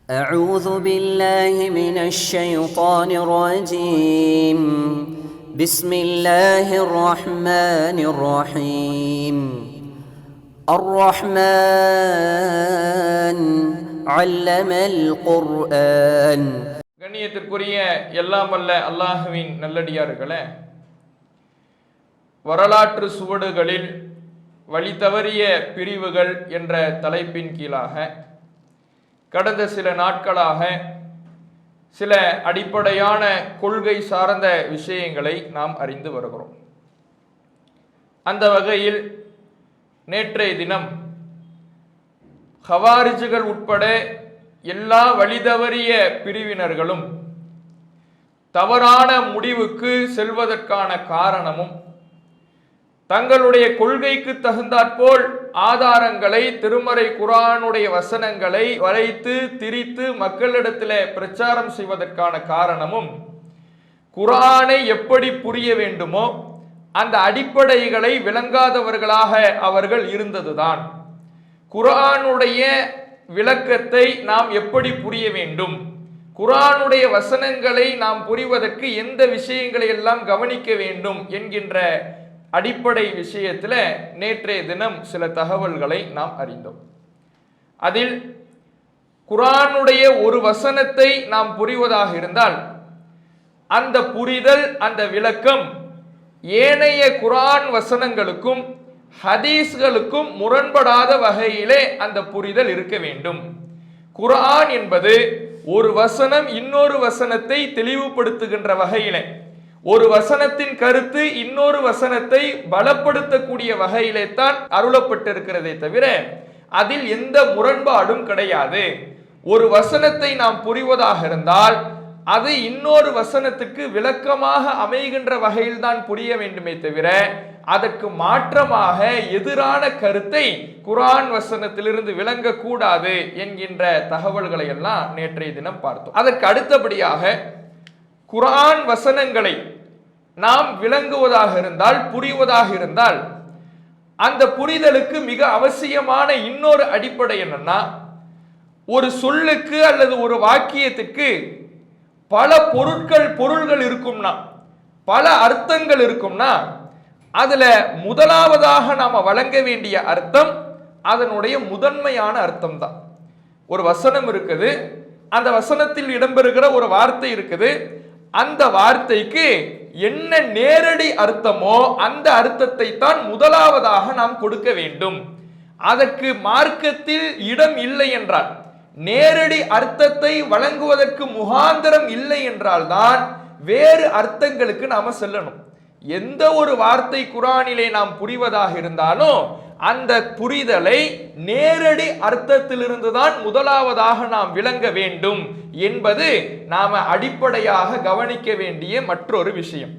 أعوذ بالله من الشيطان الرجيم بسم الله الرحمن الرحيم الرحمن علم القرآن. கண்ணியத்திற்குரிய எல்லாம் வல்ல அல்லாஹ்வின் நல்லடியார்களே, வரலாற்று சுவடுகளில் வழி தவறிய பிரிவுகள் என்ற தலைப்பின் கீழாக கடந்த சில நாட்களாக சில அடிப்படையான கொள்கை சார்ந்த விஷயங்களை நாம் அறிந்து வருகிறோம். அந்த வகையில் நேற்றைய தினம் ஹவாரிஜுகள் உட்பட எல்லா வழிதவறிய பிரிவினர்களும் தவறான முடிவுக்கு செல்வதற்கான காரணமும் தங்களுடைய கொள்கைக்கு தகுந்தாற்போல் ஆதாரங்களை, திருமறை குர்ஆனுடைய வசனங்களை வளைத்து திரித்து மக்களிடத்தில் பிரச்சாரம் செய்வதற்கான காரணமும் குர்ஆனை எப்படி புரிய வேண்டுமோ அந்த அடிப்படைகளை விளங்காதவர்களாக அவர்கள் இருந்ததுதான். குர்ஆனுடைய விளக்கத்தை நாம் எப்படி புரிய வேண்டும், குர்ஆனுடைய வசனங்களை நாம் புரிவதற்கு எந்த விஷயங்களை எல்லாம் கவனிக்க வேண்டும் என்கின்ற அடிப்படை விஷயத்தில் நேற்றைய தினம் சில தகவல்களை நாம் அறிந்தோம். அதில் குர்ஆனுடைய ஒரு வசனத்தை நாம் புரிவதாக இருந்தால் அந்த புரிதல், அந்த விளக்கம் ஏனைய குர்ஆன் வசனங்களுக்கும் ஹதீஸ்களுக்கும் முரண்படாத வகையிலே அந்த புரிதல் இருக்க வேண்டும். குர்ஆன் என்பது ஒரு வசனம் இன்னொரு வசனத்தை தெளிவுபடுத்துகின்ற வகையிலே, ஒரு வசனத்தின் கருத்து இன்னொரு வசனத்தை பலப்படுத்தக்கூடிய வகையிலே தான் அருளப்பட்டிருக்கிறதே தவிர அதில் எந்த முரண்பாடும் கிடையாது. ஒரு வசனத்தை நாம் புரிவதாக இருந்தால் அது இன்னொரு வசனத்துக்கு விளக்கமாக அமைகின்ற வகையில் தான் புரிய வேண்டுமே தவிர அதற்கு மாற்றமாக எதிரான கருத்தை குர்ஆன் வசனத்திலிருந்து விளங்கக்கூடாது என்கின்ற தகவல்களை எல்லாம் நேற்றைய தினம் பார்த்தோம். அதற்கு அடுத்தபடியாக குர்ஆன் வசனங்களை நாம் விளங்குவதாக இருந்தால், புரிவதாக இருந்தால், அந்த புரிதலுக்கு மிக அவசியமான இன்னொரு அடிப்படை என்னன்னா, ஒரு சொல்லுக்கு அல்லது ஒரு வாக்கியத்துக்கு பல பொருள்கள் இருக்கும்னா, பல அர்த்தங்கள் இருக்கும்னா, அதுல முதலாவதாக நாம வழங்க வேண்டிய அர்த்தம் அதனுடைய முதன்மையான அர்த்தம் தான். ஒரு வசனம் இருக்குது, அந்த வசனத்தில் இடம்பெறுகிற ஒரு வார்த்தை இருக்குது, அந்த வார்த்தைக்கு என்ன நேரடி அர்த்தமோ அந்த அர்த்தத்தை தான் முதலாவதாக நாம் கொடுக்க வேண்டும். அதற்கு மார்க்கத்தில் இடம் இல்லை என்றால், நேரடி அர்த்தத்தை வழங்குவதற்கு முகாந்திரம் இல்லை என்றால் தான் வேறு அர்த்தங்களுக்கு நாம செல்லணும். எந்த ஒரு வார்த்தை குர்ஆனிலே நாம் புரிவதாக இருந்தாலும் அந்த புரிதலை நேரடி அர்த்தத்திலிருந்து தான் முதலாவதாக நாம் விளங்க வேண்டும் என்பது நாம அடிப்படையாக கவனிக்க வேண்டிய மற்றொரு விஷயம்.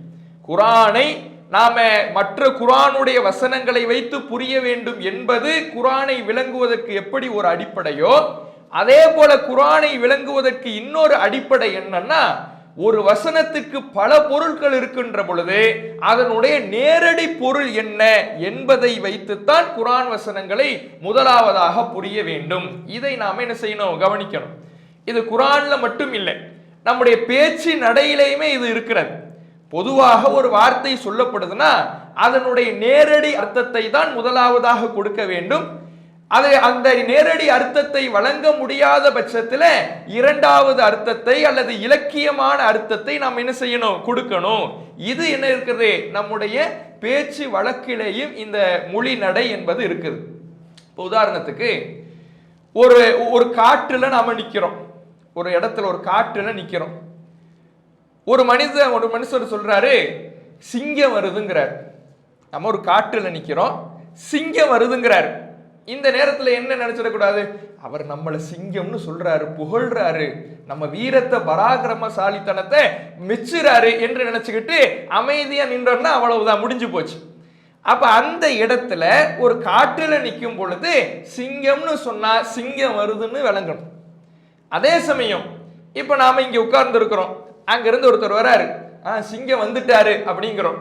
குர்ஆனை நாம மற்ற குர்ஆனுடைய வசனங்களை வைத்து புரிய வேண்டும் என்பது குர்ஆனை விளங்குவதற்கு எப்படி ஒரு அடிப்படையோ, அதே போல குர்ஆனை விளங்குவதற்கு இன்னொரு அடிப்படை என்னன்னா, ஒரு வசனத்துக்கு பல பொருட்கள் இருக்கின்ற பொழுது அதனுடைய நேரடி பொருள் என்ன என்பதை வைத்துத்தான் குர்ஆன் வசனங்களை முதலாவதாக புரிய வேண்டும். இதை நாம் என்ன செய்யணும், கவனிக்கணும். இது குர்ஆன்ல மட்டும் இல்லை, நம்முடைய பேச்சு நடையிலையுமே இது இருக்கிறது. பொதுவாக ஒரு வார்த்தை சொல்லப்படுதுன்னா அதனுடைய நேரடி அர்த்தத்தை தான் முதலாவதாக கொடுக்க வேண்டும். அது அந்த நேரடி அர்த்தத்தை வழங்க முடியாத பட்சத்தில் இரண்டாவது அர்த்தத்தை அல்லது இலக்கியமான அர்த்தத்தை நாம் என்ன செய்யணும், கொடுக்கணும். இது என்ன இருக்கிறது, நம்முடைய பேச்சு வழக்கிலேயும் இந்த மொழி நடை என்பது இருக்குது. இப்போ உதாரணத்துக்கு ஒரு காட்டுல நாம நிக்கிறோம், ஒரு இடத்துல ஒரு காட்டுல நிக்கிறோம். ஒரு மனுஷர் சொல்றாரு சிங்கம் வருதுங்கிறார். நம்ம ஒரு காட்டுல நிக்கிறோம், சிங்கம் வருதுங்கிறார். இந்த நேரத்தில் என்ன நினைச்சிடக்கூடாது, அவர் நம்மளை சிங்கம்னு சொல்றாரு, புகழ்றாரு, நம்ம வீரத்தை பராக்கிரமசாலித்தனத்தை மெச்சுறாரு என்று நினைச்சுக்கிட்டு அமைதியா நின்றோம்னா அவ்வளவுதான், முடிஞ்சு போச்சு. அப்ப அந்த இடத்துல ஒரு காட்டுல நிற்கும் பொழுது சிங்கம்னு சொன்னா சிங்கம் வருதுன்னு விளங்கணும். அதே சமயம் இப்ப நாம இங்க உட்கார்ந்து இருக்கிறோம், அங்க இருந்து ஒருத்தர் வராரு, சிங்கம் வந்துட்டாரு அப்படிங்கிறோம்.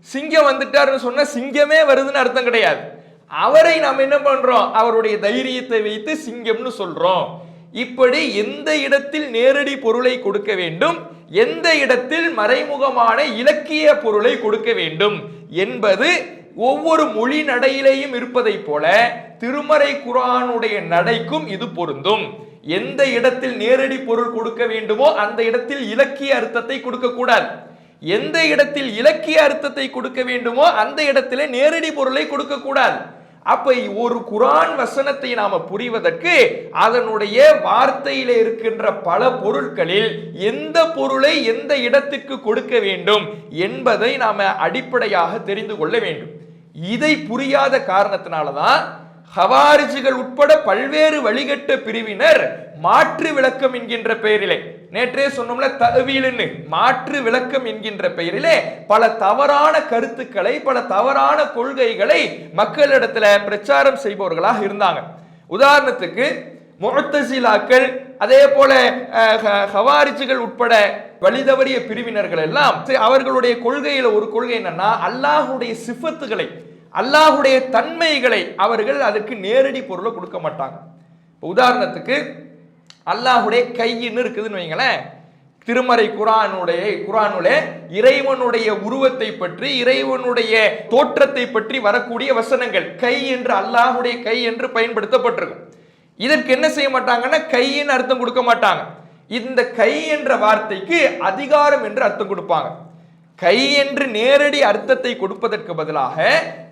சிங்கம் வந்துட்டாருன்னு சொன்னா சிங்கமே வருதுன்னு அர்த்தம் கிடையாது. அவரை நாம் என்ன பண்றோம், அவருடைய தைரியத்தை வைத்து சிங்கம்னு சொல்றோம். இப்படி எந்த இடத்தில் நேரடி பொருளை கொடுக்க வேண்டும், எந்த இடத்தில் மறைமுகமான இலக்கிய பொருளை கொடுக்க வேண்டும் என்பது ஒவ்வொரு மொழி நடையிலேயும் இருப்பதை போல திருமறை குர்ஆனுடைய நடைக்கும் இது பொருந்தும். எந்த இடத்தில் நேரடி பொருள் கொடுக்க வேண்டுமோ அந்த இடத்தில் இலக்கிய அர்த்தத்தை கொடுக்க கூடாது. எந்த இடத்தில் இலக்கிய அர்த்தத்தை கொடுக்க வேண்டுமோ அந்த இடத்திலே நேரடி பொருளை கொடுக்க கூடாது. அப்ப ஒரு குர்ஆன் வசனத்தை நாம புரிவதற்கு அதனுடைய வார்த்தையிலே இருக்கின்ற பல பொருட்களில் எந்த பொருளை எந்த இடத்திற்கு கொடுக்க வேண்டும் என்பதை நாம அடிப்படையாக தெரிந்து கொள்ள வேண்டும். இதை புரியாத காரணத்தினாலதான் ஹவாரிஜிகள் உட்பட பல்வேறு வழிகட்ட பிரிவினர் மாற்று விளக்கம் என்கின்ற பெயரிலே, நேற்றே சொன்னோம்ல தஅவீல்னு, மாற்று விளக்கம் என்கின்ற பெயரிலே பல தவறான கருத்துக்களை, பல தவறான கொள்கைகளை மக்களிடத்துல பிரச்சாரம் செய்பவர்களாக இருந்தாங்க. உதாரணத்துக்கு முஅத்தஸிலாக்கள், அதே போல ஹவாரிஜிகள் உட்பட வழிதவறிய பிரிவினர்கள் எல்லாம் அவர்களுடைய கொள்கையில ஒரு கொள்கை என்னன்னா, அல்லாஹுடைய சிஃபத்துகளை, அல்லாஹுடைய தன்மைகளை அவர்கள் அதுக்கு நேரடி பொருளை கொடுக்க மாட்டாங்க. உதாரணத்துக்கு அல்லாஹுடைய கையின்னு இருக்குதுன்னு வைங்களேன், திருமறை குர்ஆனுடைய இறைவனுடைய உருவத்தை பற்றி, இறைவனுடைய தோற்றத்தை பற்றி வரக்கூடிய வசனங்கள் கை என்று, அல்லாஹுடைய கை என்று பயன்படுத்தப்பட்டிருக்கும். இதற்கு என்ன செய்ய மாட்டாங்கன்னா கையின் அர்த்தம் கொடுக்க மாட்டாங்க. இந்த கை என்ற வார்த்தைக்கு அதிகாரம் என்று அர்த்தம் கொடுப்பாங்க. கை என்று நேரடி அர்த்தத்தை கொடுப்பதற்கு பதிலாக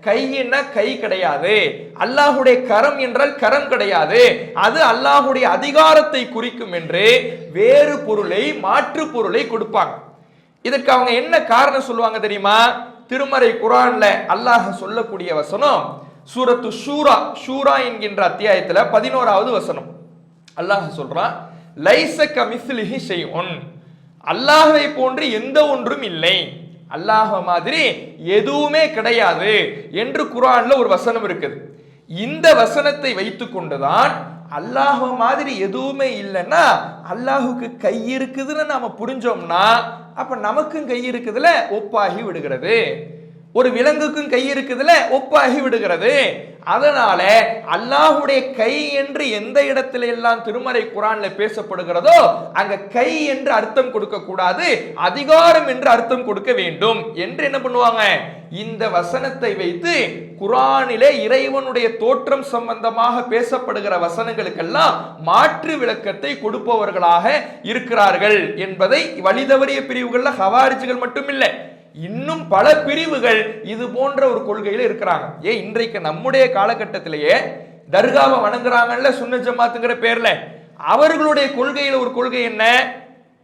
கைன்னா கை கிடையாது, அல்லாஹுடைய கரம் என்றால் கரம் கிடையாது, அது அல்லாஹுடைய அதிகாரத்தை குறிக்கும் என்று வேறு பொருளை, மாற்று பொருளை கொடுப்பாங்க. இதற்கு அவங்க என்ன காரணம் சொல்லுவாங்க தெரியுமா? திருமறை குர்ஆன்ல அல்லாஹ் சொல்லக்கூடிய வசனம் சூரத்து ஷூரா என்கின்ற அத்தியாயத்துல 11வது வசனம். அல்லாஹ் சொல்றான், லைஸ கமிஸ்லிஹி ஷைஉன், அல்லாஹ்வை போன்று எந்த ஒன்றும் இல்லை, அல்லாஹ் மாதிரி எதுவுமே கிடையாது என்று குர்ஆன்ல ஒரு வசனம் இருக்குது. இந்த வசனத்தை வைத்துக் கொண்டுதான் அல்லாஹ் மாதிரி எதுவுமே இல்லைன்னா அல்லாஹுக்கு கை இருக்குதுன்னு நாம புரிஞ்சோம்னா அப்ப நமக்கும் கை இருக்குதுல ஒப்பாகி விடுகிறது, ஒரு விலங்குக்கும் கை இருக்குதுல ஒப்பாகி விடுகிறது. அதனால அல்லாஹுடைய கை என்று எந்த இடத்துல எல்லாம் திருமறை குர்ஆன்ல பேசப்படுகிறதோ அங்க கை என்று அர்த்தம் கொடுக்க கூடாது, அதிகாரம் என்று அர்த்தம் கொடுக்க வேண்டும் என்று என்ன பண்ணுவாங்க, இந்த வசனத்தை வைத்து குர்ஆனிலே இறைவனுடைய தோற்றம் சம்பந்தமாக பேசப்படுகிற வசனங்களுக்கெல்லாம் மாற்று விளக்கத்தை கொடுப்பவர்களாக இருக்கிறார்கள் என்பதை வழிதவறிய பிரிவுகள்ல ஹவாரிஜிகள் மட்டும் இல்லை, இன்னும் பல பிரிவுகள் இது போன்ற ஒரு கொள்கையில இருக்கிறாங்க. இன்றைக்கு நம்முடைய காலகட்டத்திலேயே தர்காவை வணங்குறாங்கல்ல சுன்னத் ஜமாத்துங்கிற பேர்ல, அவர்களுடைய கொள்கையில ஒரு கொள்கை என்ன,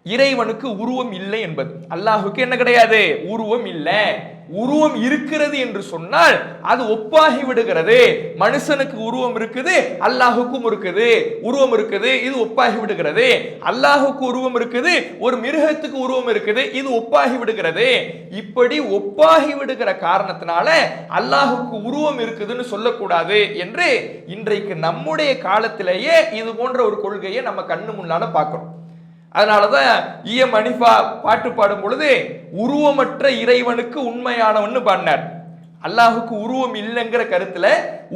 இறைவனுக்கு உருவம் இல்லை என்பது. அல்லாஹுக்கு என்ன கிடையாது, உருவம் இல்லை. உருவம் இருக்கிறது என்று சொன்னால் அது ஒப்பாகி விடுகிறது. மனுஷனுக்கு உருவம் இருக்குது, அல்லாஹுக்கும் இருக்குது உருவம் இருக்குது, இது ஒப்பாகி விடுகிறது. அல்லாஹுக்கு உருவம் இருக்குது, ஒரு மிருகத்துக்கு உருவம் இருக்குது, இது ஒப்பாகி விடுகிறது. இப்படி ஒப்பாகி விடுகிற காரணத்தினால அல்லாஹுக்கு உருவம் இருக்குதுன்னு சொல்லக்கூடாது என்று இன்றைக்கு நம்முடைய காலத்திலேயே இது போன்ற ஒரு கொள்கையை நம்ம கண்ணு முன்னால பார்க்கிறோம். அதனாலதான் ஈயம் அனிஃபா பாட்டு பாடும் பொழுது உருவமற்ற இறைவனுக்கு உண்மையானவன்னு பாடினார். அல்லாஹுக்கு உருவம் இல்லைங்கிற கருத்துல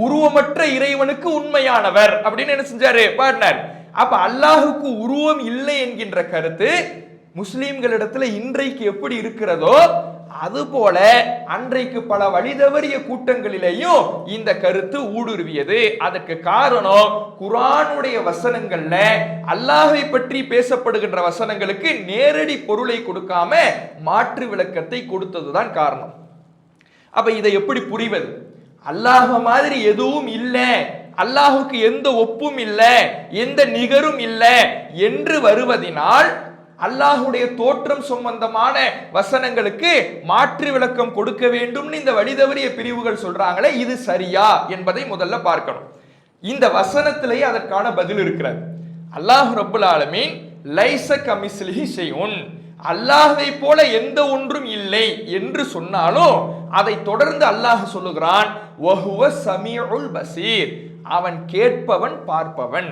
உருவமற்ற இறைவனுக்கு உண்மையானவர் அப்படின்னு என்ன செஞ்சாரு, பாடினார். அப்ப அல்லாஹுக்கு உருவம் இல்லை என்கின்ற கருத்து முஸ்லிம்களிடத்துல இன்றைக்கு எப்படி இருக்கிறதோ அதுபோல அன்றைக்கு பல வழிதவறிய கூட்டங்களிலேயும் இந்த கருத்து ஊடுருவியது. அதற்கு காரணம் குர்ஆனுடைய வசனங்கள்ல அல்லாஹ்வை பற்றி பேசப்படுகின்ற வசனங்களுக்கு நேரடி பொருளை கொடுக்காம மாற்று விளக்கத்தை கொடுத்ததுதான் காரணம். அப்ப இதை எப்படி புரிவது? அல்லாஹ் மாதிரி எதுவும் இல்லை, அல்லாஹுக்கு எந்த ஒப்பும் இல்லை, எந்த நிகரும் இல்லை என்று வருவதினால் அல்லாஹுடைய தோற்றம் சம்பந்தமான வசனங்களுக்கு மாற்று விளக்கம் கொடுக்க வேண்டும் இந்த வழிதவறிய பிரிவுகள் சொல்றாங்களே, இது சரியா என்பதை முதல்ல பார்க்கணும். இந்த வசனத்திலேயே அதற்கான பதில் இருக்கிறது. அல்லாஹ் ரப்பல் ஆலமீன் லைஸ கமிஸ்லிஹி ஷைஉன், அல்லாஹ்வை போல எந்த ஒன்றும் இல்லை என்று சொன்னாலும் அதை தொடர்ந்து அல்லாஹ் சொல்லுகிறான் வஹுவ ஸமீஉல் பஸீர், அவன் கேட்பவன் பார்ப்பவன்.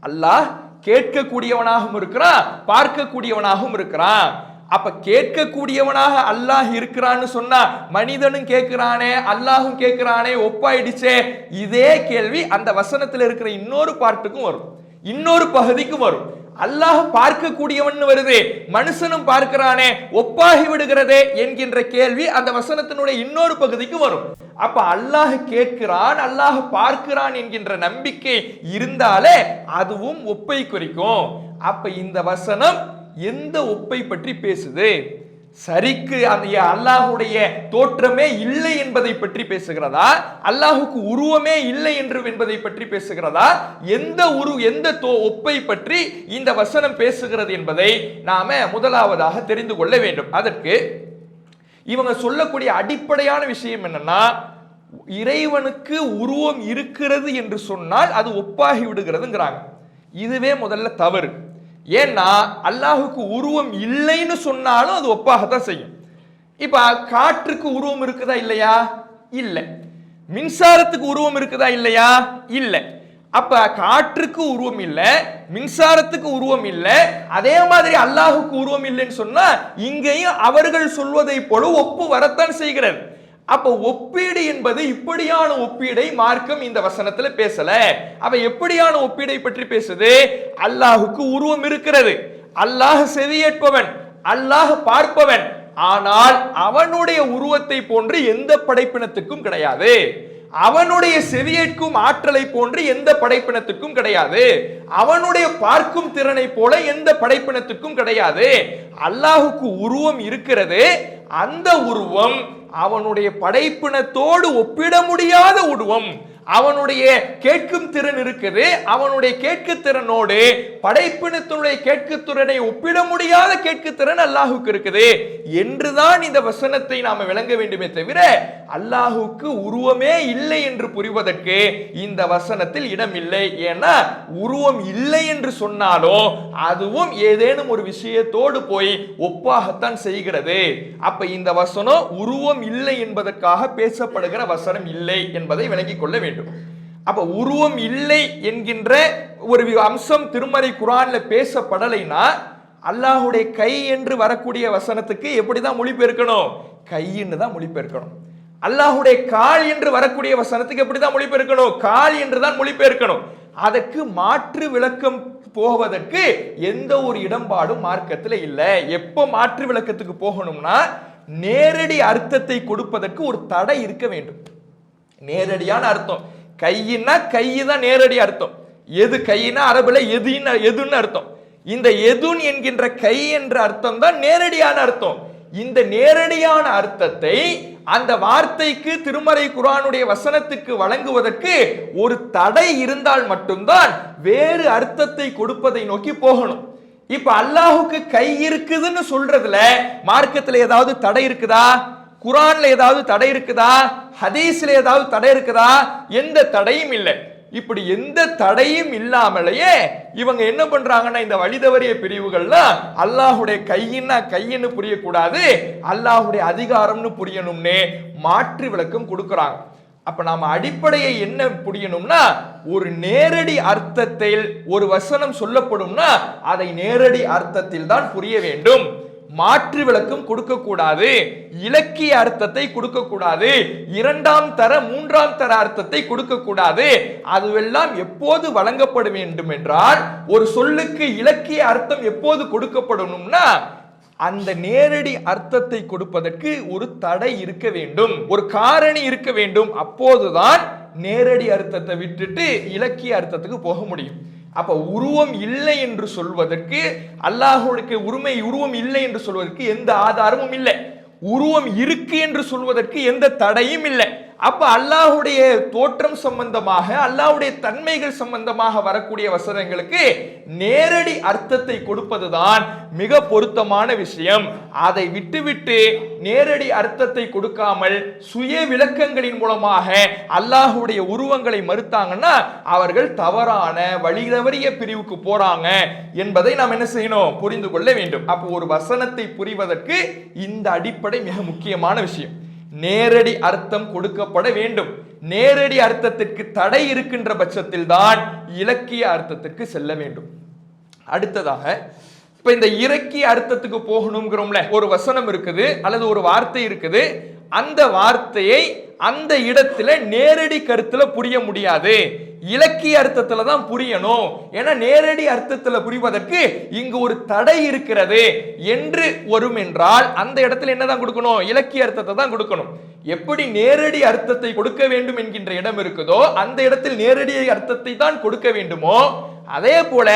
அல்லாஹ் கேட்கக்கூடியவனாகவும் இருக்கிறான், பார்க்கக்கூடியவனாகவும் இருக்கிறான். அப்ப கேட்கக்கூடியவனாக அல்லாஹ் இருக்கிறான்னு சொன்னா மனிதனும் கேட்கிறானே அல்லாஹும் கேட்கிறானே ஒப்பாயிடுச்சே. இதே கேள்வி அந்த வசனத்தில் இருக்கிற இன்னொரு பார்ட்டுக்கும் வரும். இன்னொரு பகுதிக்கு வரும். அல்லாஹ் பார்க்கக்கூடியவன் வருது, மனுஷனும் பார்க்கிறானே, ஒப்பாகி விடுகிறதே என்கின்ற கேள்வி அந்த வசனத்தினுடைய இன்னொரு பகுதிக்கு வரும். அப்ப அல்லாஹ் கேட்கிறான், அல்லாஹ் பார்க்கிறான் என்கின்ற நம்பிக்கை இருந்தாலே அதுவும் ஒப்பை குறிக்கும். அப்ப இந்த வசனம் எந்த ஒப்பை பற்றி பேசுது? சரிக்கு அந்த அல்லாஹுடைய தோற்றமே இல்லை என்பதை பற்றி பேசுகிறதா, அல்லாஹுக்கு உருவமே இல்லை என்று என்பதை பற்றி பேசுகிறதா, எந்த ஒப்பை பற்றி இந்த வசனம் பேசுகிறது என்பதை நாம முதலாவதாக தெரிந்து கொள்ள வேண்டும். அதற்கு இவங்க சொல்லக்கூடிய அடிப்படையான விஷயம் என்னன்னா, இறைவனுக்கு உருவம் இருக்கிறது என்று சொன்னால் அது ஒப்பாகி விடுகிறதுங்கிறாங்க. இதுவே முதல்ல தவறு. ஏன்னா அல்லாஹுக்கு உருவம் இல்லைன்னு சொன்னாலும் அது ஒப்பாகத்தான் செய்யும். இப்ப காற்றுக்கு உருவம் இருக்குதா இல்லையா? இல்லை. மின்சாரத்துக்கு உருவம் இருக்குதா இல்லையா? இல்லை. அப்ப காற்றுக்கு உருவம் இல்லை, மின்சாரத்துக்கு உருவம் இல்லை, அதே மாதிரி அல்லாஹுக்கு உருவம் இல்லைன்னு சொன்னா இங்கேயும் அவர்கள் சொல்வதை போல ஒப்பு வரத்தான் செய்கிறது. அப்ப ஒப்பீடு என்பது இப்படியான ஒப்பீடை மார்க்கம் இந்த வசனத்துல பேசல. அப்ப எப்படியான ஒப்பீடை பற்றி பேசுது? அல்லாஹுக்கு உருவம் இருக்கிறது, அல்லாஹ் செவியேற்பவன், அல்லாஹ் பார்ப்பவன், ஆனால் அவனுடைய உருவத்தை போன்று எந்த படைப்பினத்துக்கும் கிடையாது, அவனுடைய செவியேற்கும் ஆற்றலை போன்று எந்த படைப்பினத்துக்கும் கிடையாது, அவனுடைய பார்க்கும் திறனை போல எந்த படைப்பினத்துக்கும் கிடையாது. அல்லாஹுக்கு உருவம் இருக்கிறது, அந்த உருவம் அவனுடைய படைப்பினத்தோடு ஒப்பிட முடியாத உருவம். அவனுடைய கேட்கும் திறன் இருக்குது, அவனுடைய கேட்கு திறனோடு படைப்பினத்தினுடைய கேட்கு திறனை ஒப்பிட முடியாத கேட்கு திறன் அல்லாஹுக்கு இருக்குது என்றுதான் இந்த வசனத்தை நாம விளங்க வேண்டுமே தவிர அல்லாஹுக்கு உருவமே இல்லை என்று புரிவதற்கு இந்த வசனத்தில் இடம் இல்லை. ஏன்னா உருவம் இல்லை என்று சொன்னாலும் அதுவும் ஏதேனும் ஒரு விஷயத்தோடு போய் ஒப்பாகத்தான் செய்கிறது. அப்ப இந்த வசனம் உருவம் இல்லை என்பதற்காக பேசப்படுகிற வசனம் இல்லை என்பதை விளங்கிக் கொள்ள வேண்டும். அப்ப உருவம் இல்லை என்கின்ற ஒரு அம்சம் திருமறை குர்ஆன்ல பேசப்படலைன்னா அல்லாஹ்வுடைய கை என்று வரக்கூடிய வசனத்துக்கு எப்படிதான் மொழிபெயர்க்கணும்? கைன்னு தான் மொழிபெயர்க்கணும். அல்லாஹ்வுடைய கால் என்று வரக்கூடிய வசனத்துக்கு எப்படிதான் மொழிபெயர்க்கணும்? கால் என்று தான் மொழிபெயர்க்கணும். அதற்கு மாற்று விளக்கம் போவதற்கு எந்த ஒரு இடம்பாடும் மார்க்கத்தில் இல்லை. எப்ப மாற்று விளக்கத்துக்கு போகணும்னா நேரடி அர்த்தத்தை கொடுப்பதற்கு ஒரு தடை இருக்க வேண்டும். நேரடியான அர்த்தம் கையினா கையை தான் நேரடி அர்த்தம். எது கையினா அரபுல எதுன்னு அர்த்தம். இந்த எதுன் என்கின்ற கை என்ற அர்த்தம் தான் நேரடியான அர்த்தம். இந்த நேரடியான அர்த்தத்தை அந்த வார்த்தைக்கு திருமறை குர்ஆனுடைய வசனத்துக்கு வழங்குவதற்கு ஒரு தடை இருந்தால் மட்டும்தான் வேறு அர்த்தத்தை கொடுப்பதை நோக்கி போகணும். இப்ப அல்லாஹுக்கு கை இருக்குதுன்னு சொல்றதுல மார்க்கத்துல ஏதாவது தடை இருக்குதா? குர்ஆன்ல ஏதாவது தடை இருக்குதா? ஹதீஸ்ல ஏதாவது தடை இருக்குதா? எந்த தடையும் இல்லை. இப்படி எந்த தடையும் இல்லாமலேயே இவங்க என்ன பண்றாங்கன்னா இந்த வழிதவறிய பிரிவுகள்லாம் அல்லாஹுடைய கையின்னா கையின்னு புரியக்கூடாது, அல்லாஹுடைய அதிகாரம்னு புரியணும்னு மாற்று விளக்கம் கொடுக்கறாங்க. அப்ப நாம அடிப்படையை என்ன புரியணும்னா ஒரு நேரடி அர்த்தத்தில் ஒரு வசனம் சொல்லப்படும்னா அதை நேரடி அர்த்தத்தில் தான் புரிய வேண்டும். மாற்று விளக்கம் கொடுக்க கூடாது, இலக்கிய அர்த்தத்தை கொடுக்க கூடாது, இரண்டாம் தர மூன்றாம் தர அர்த்தத்தை கொடுக்க கூடாது. அதுவெல்லாம் எப்போது வழங்கப்பட வேண்டும் என்றால் ஒரு சொல்லுக்கு இலக்கிய அர்த்தம் எப்போது கொடுக்கப்படணும்னா அந்த நேரடி அர்த்தத்தை கொடுப்பதற்கு ஒரு தடை இருக்க வேண்டும், ஒரு காரணி இருக்க வேண்டும். அப்போதுதான் நேரடி அர்த்தத்தை விட்டுட்டு இலக்கிய அர்த்தத்துக்கு போக முடியும். அப்ப உருவம் இல்லை என்று சொல்வதற்கு அல்லாஹ்வுக்கு உருவம் இல்லை என்று சொல்வதற்கு எந்த ஆதாரமும் இல்லை. உருவம் இருக்கு என்று சொல்வதற்கு எந்த தடையும் இல்லை. அப்ப அல்லாஹ்வுடைய தோற்றம் சம்பந்தமாக அல்லாஹ்வுடைய தன்மைகள் சம்பந்தமாக வரக்கூடிய வசனங்களுக்கு நேரடி அர்த்தத்தை கொடுப்பதுதான் மிக பொருத்தமான விஷயம். அதை விட்டுவிட்டு நேரடி அர்த்தத்தை கொடுக்காமல் சுய விளக்கங்களின் மூலமாக அல்லாஹ்வுடைய உருவங்களை மறுத்தாங்கன்னா அவர்கள் தவறான வழிதவறிய பிரிவுக்கு போறாங்க என்பதை நாம் என்ன செய்யணும்? புரிந்து கொள்ள வேண்டும். அப்போ ஒரு வசனத்தை புரிவதற்கு இந்த அடிப்படை மிக முக்கியமான விஷயம். நேரடி அர்த்தம் கொடுக்கப்பட வேண்டும். நேரடி அர்த்தத்திற்கு தடை இருக்கின்ற பட்சத்தில் தான் இலக்கிய அர்த்தத்திற்கு செல்ல வேண்டும். அடுத்ததாக இப்ப இந்த இலக்கிய அர்த்தத்துக்கு போகணும்ங்கிறோம்ல, ஒரு வசனம் இருக்குது அல்லது ஒரு வார்த்தை இருக்குது, அந்த வார்த்தையை அந்த இடத்துல நேரடி கருத்துல புரிய முடியாது, இலக்கிய அர்த்தத்துல தான் புரியணும், ஏன்னா நேரடி அர்த்தத்துல புரிவதற்கு இங்கு ஒரு தடை இருக்கிறது என்று வரும் என்றால் அந்த இடத்துல என்னதான் கொடுக்கணும்? இலக்கிய அர்த்தத்தை தான் கொடுக்கணும். எப்படி நேரடி அர்த்தத்தை கொடுக்க வேண்டும் என்கின்ற இடம் இருக்குதோ அந்த இடத்தில் நேரடி அர்த்தத்தை தான் கொடுக்க வேண்டுமோ, அதே போல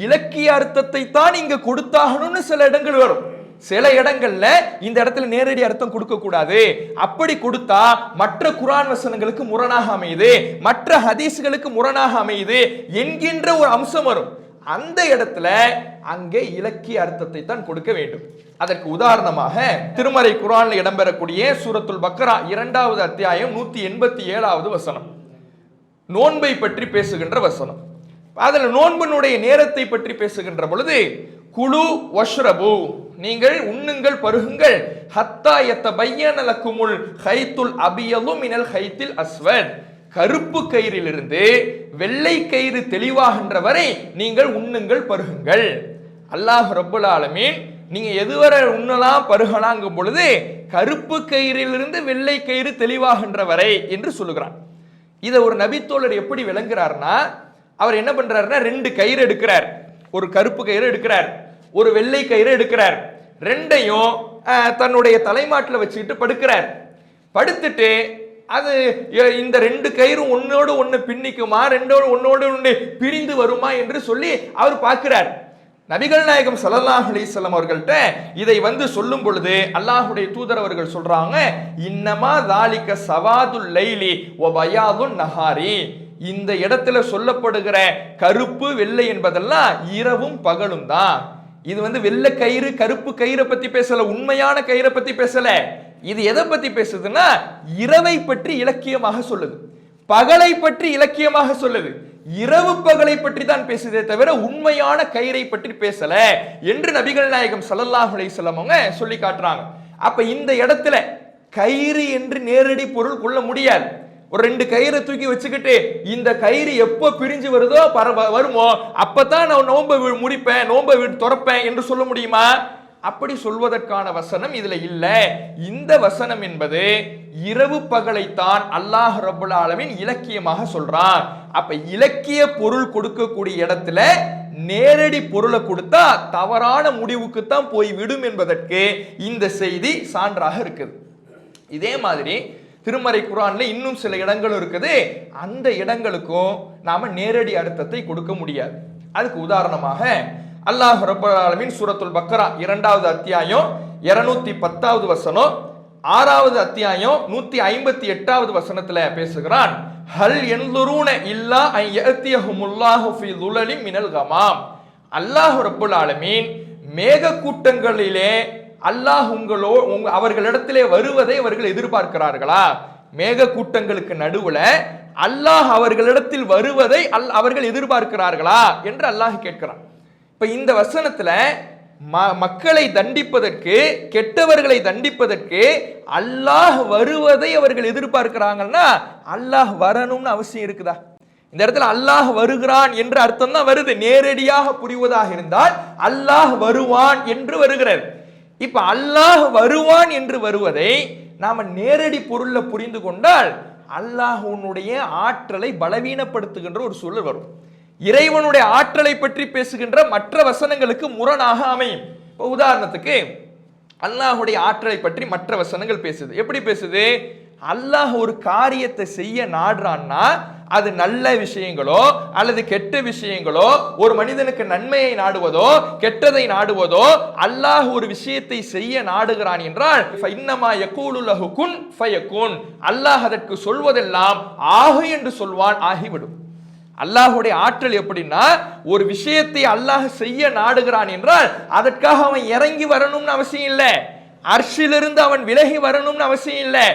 இலக்கிய அர்த்தத்தை தான் இங்க கொடுத்தாகணும்னு சில இடங்கள் வரும். சில இடங்கள்ல இந்த இடத்துல நேரடி அர்த்தம் கொடுக்க கூடாது, அப்படி கொடுத்தா மற்ற குர்ஆன் வசனங்களுக்கு முரணாக அமையுது, மற்ற ஹதீஸ்களுக்கு முரணாக அமையுது என்கின்ற ஒரு அம்சம் வரும். அந்த இடத்துல அங்கே இலக்கிய அர்த்தத்தை தான் கொடுக்க வேண்டும். அதற்கு உதாரணமாக திருமறை குர்ஆன்ல இடம்பெறக்கூடிய சூரத்துல் பக்ரா 2வது அத்தியாயம் 187வது வசனம், நோன்பை பற்றி பேசுகின்ற வசனம். அதுல நோன்பினுடைய நேரத்தை பற்றி பேசுகின்ற பொழுது குலு வஷ்ரபு, நீங்கள் உண்ணுங்கள் பருகுங்கள், ஹத்தா யத்தபய்யன லக்குமுல் ஹைத்துல் அபியது மினல் ஹைத்தில் அஸ்வத், கருப்பு கயிறிலிருந்து வெள்ளை கயிறு தெளிவாகின்ற வரை நீங்கள் உண்ணுங்கள் பருகுங்கள். அல்லாஹ் ரப்புல் ஆலமீன் நீங்க எதுவரை உண்ணலாம் பருகலாங்கும் பொழுது கருப்பு கயிறிலிருந்து வெள்ளை கயிறு தெளிவாகின்ற வரை என்று சொல்லுகிறான். இதை ஒரு நபித்தோழர் எப்படி விளங்குறார்னா, அவர் என்ன பண்றாருன்னா 2 கயிறு எடுக்கிறார், ஒரு கருப்பு கயிறு எடுக்கிறார், ஒரு வெள்ளை கயிறு எடுக்கிறார், ரெண்டையும் தன்னுடைய தலைமாட்டில் வச்சுக்கிட்டு படுக்கிறார். படுத்துட்டு அது இந்த 2 கயிறும் ஒன்னோடு ஒன்று பின்னிக்குமா, ஒன்னோடு ஒன்று பிரிந்து வருமா என்று சொல்லி அவர் பார்க்கிறார். நபிகள் நாயகம் ஸல்லல்லாஹு அலைஹி வஸல்லம் அவர்கள்ட்ட இதை சொல்லும் பொழுது அல்லாஹ்வுடைய தூதர் அவர்கள் சொல்றாங்க, இன்னமா தாலிக சவாதுல் லைலி வ பயாதுன் நஹாரி, இந்த இடத்துல சொல்லப்படுகிற கருப்பு வெள்ளை என்பதெல்லாம் இரவும் பகலும் தான். இது வெள்ளை கயிறு கருப்பு கயிறை பத்தி பேசல, உண்மையான கயிறை பத்தி பேசல. இது எதை பத்தி பேசுதுன்னா இரவை பற்றி இலக்கியமாக சொல்லுது, பகலை பற்றி இலக்கியமாக சொல்லுது, இரவு பகலை பற்றி தான் பேசுதே தவிர உண்மையான கயிறை பற்றி பேசல என்று நபிகள் நாயகம் ஸல்லல்லாஹு அலைஹி வஸல்லம் அவங்க சொல்லி காட்டுறாங்க. அப்ப இந்த இடத்துல கயிறு என்று நேரடி பொருள் கொள்ள முடியாது. ஒரு 2 கயிறை தூக்கி வச்சுக்கிட்டு இந்த கயிறு எப்போ பிரிஞ்சு வருதோ வருமோ அப்பதான் நான் நோன்பை முடிப்பேன், நோன்பை துறப்பேன் என்று சொல்ல முடியுமா? அப்படி சொல்வதற்கான வசனம் இதுல இல்ல. இந்த வசனம் என்பது இரவு பகலைத்தான் அல்லாஹ் ரப்புல் ஆலமீன் இலக்கியமாக சொல்றான். அப்ப இலக்கிய பொருள் கொடுக்கக்கூடிய இடத்துல நேரடி பொருளை கொடுத்தா தவறான முடிவுக்கு தான் போய் விடும் என்பதற்கு இந்த செய்தி சான்றாக இருக்குது. இதே மாதிரி திருமறை குர்ஆன்ல இன்னும் சில இடங்கள் இருக்குது, அந்த இடங்களுக்கும் நாம நேரடி அர்த்தத்தை கொடுக்க முடியாது. அதுக்கு உதாரணமாக அல்லாஹ் ரப்பல் ஆலமீன் சூரத்துல் பக்ரா 2வது அத்தியாயம் 210வது வசனம், 6வது அத்தியாயம் 158வது வசனத்துல பேசுகிறான், ஹல் யன்துரூன இல்லா அன் யஅத்தியஹுமுல்லாஹு ஃபீ ظுலலின் மினல் கமாம், அல்லாஹ் ரப்பல் ஆலமீன் மேக கூட்டங்களிலே அல்லாஹ் அவர்களிடத்திலே வருவதை அவர்கள் எதிர்பார்க்கிறார்களா? மேக கூட்டங்களுக்கு நடுவுல அல்லாஹ் அவர்களிடத்தில் வருவதை அவர்கள் எதிர்பார்க்கிறார்களா என்று அல்லாஹ் கேட்கிறான். இப்ப இந்த வசனத்துல மக்களை தண்டிப்பதற்கு, கெட்டவர்களை தண்டிப்பதற்கு அல்லாஹ் வருவதை அவர்கள் எதிர்பார்க்கிறாங்கன்னா அல்லாஹ் வரணும்னு அவசியம் இருக்குதா? இந்த இடத்துல அல்லாஹ் வருகிறான் என்ற அர்த்தம் தான் வருது. நேரடியாக புரிவதாக இருந்தால் அல்லாஹ் வருவான் என்று வருகிறது. இப்ப அல்லாஹ் வருவான் என்று வருவதை நாம நேரடி பொருள்ல புரிந்து கொண்டால் அல்லாஹ்வுடைய ஆற்றலை பலவீனப்படுத்துகின்ற ஒரு சூழல் வரும். இறைவனுடைய ஆற்றலை பற்றி பேசுகின்ற மற்ற வசனங்களுக்கு முரணாக அமையும். இப்போ உதாரணத்துக்கு அல்லாஹ்வுடைய ஆற்றலை பற்றி மற்ற வசனங்கள் பேசுது. எப்படி பேசுது? அல்லாஹ் ஒரு காரியத்தை செய்ய நாடுறான்னா அது நல்ல விஷயங்களோ அல்லது கெட்ட விஷயங்களோ, ஒரு மனிதனுக்கு நன்மையை நாடுவதோ கெட்டதை நாடுவதோ, அல்லாஹ் ஒரு விஷயத்தை செய்ய நாடுகிறான் என்றால் ஃபஇன்னமா யகூலு லஹு குன் ஃபயகுன், அல்லாஹ் அதற்கு சொல்வதெல்லாம் ஆகு என்று சொல்வான், ஆகிவிடும். அல்லாஹ்வுடைய ஆற்றல் எப்படின்னா, ஒரு விஷயத்தை அல்லாஹ் செய்ய நாடுகிறான் என்றால் அதற்காக அவன் இறங்கி வரணும்னு அவசியம் இல்லை, அர்ஷிலிருந்து அவன் விலகி வரணும்னு அவசியம் இல்லை,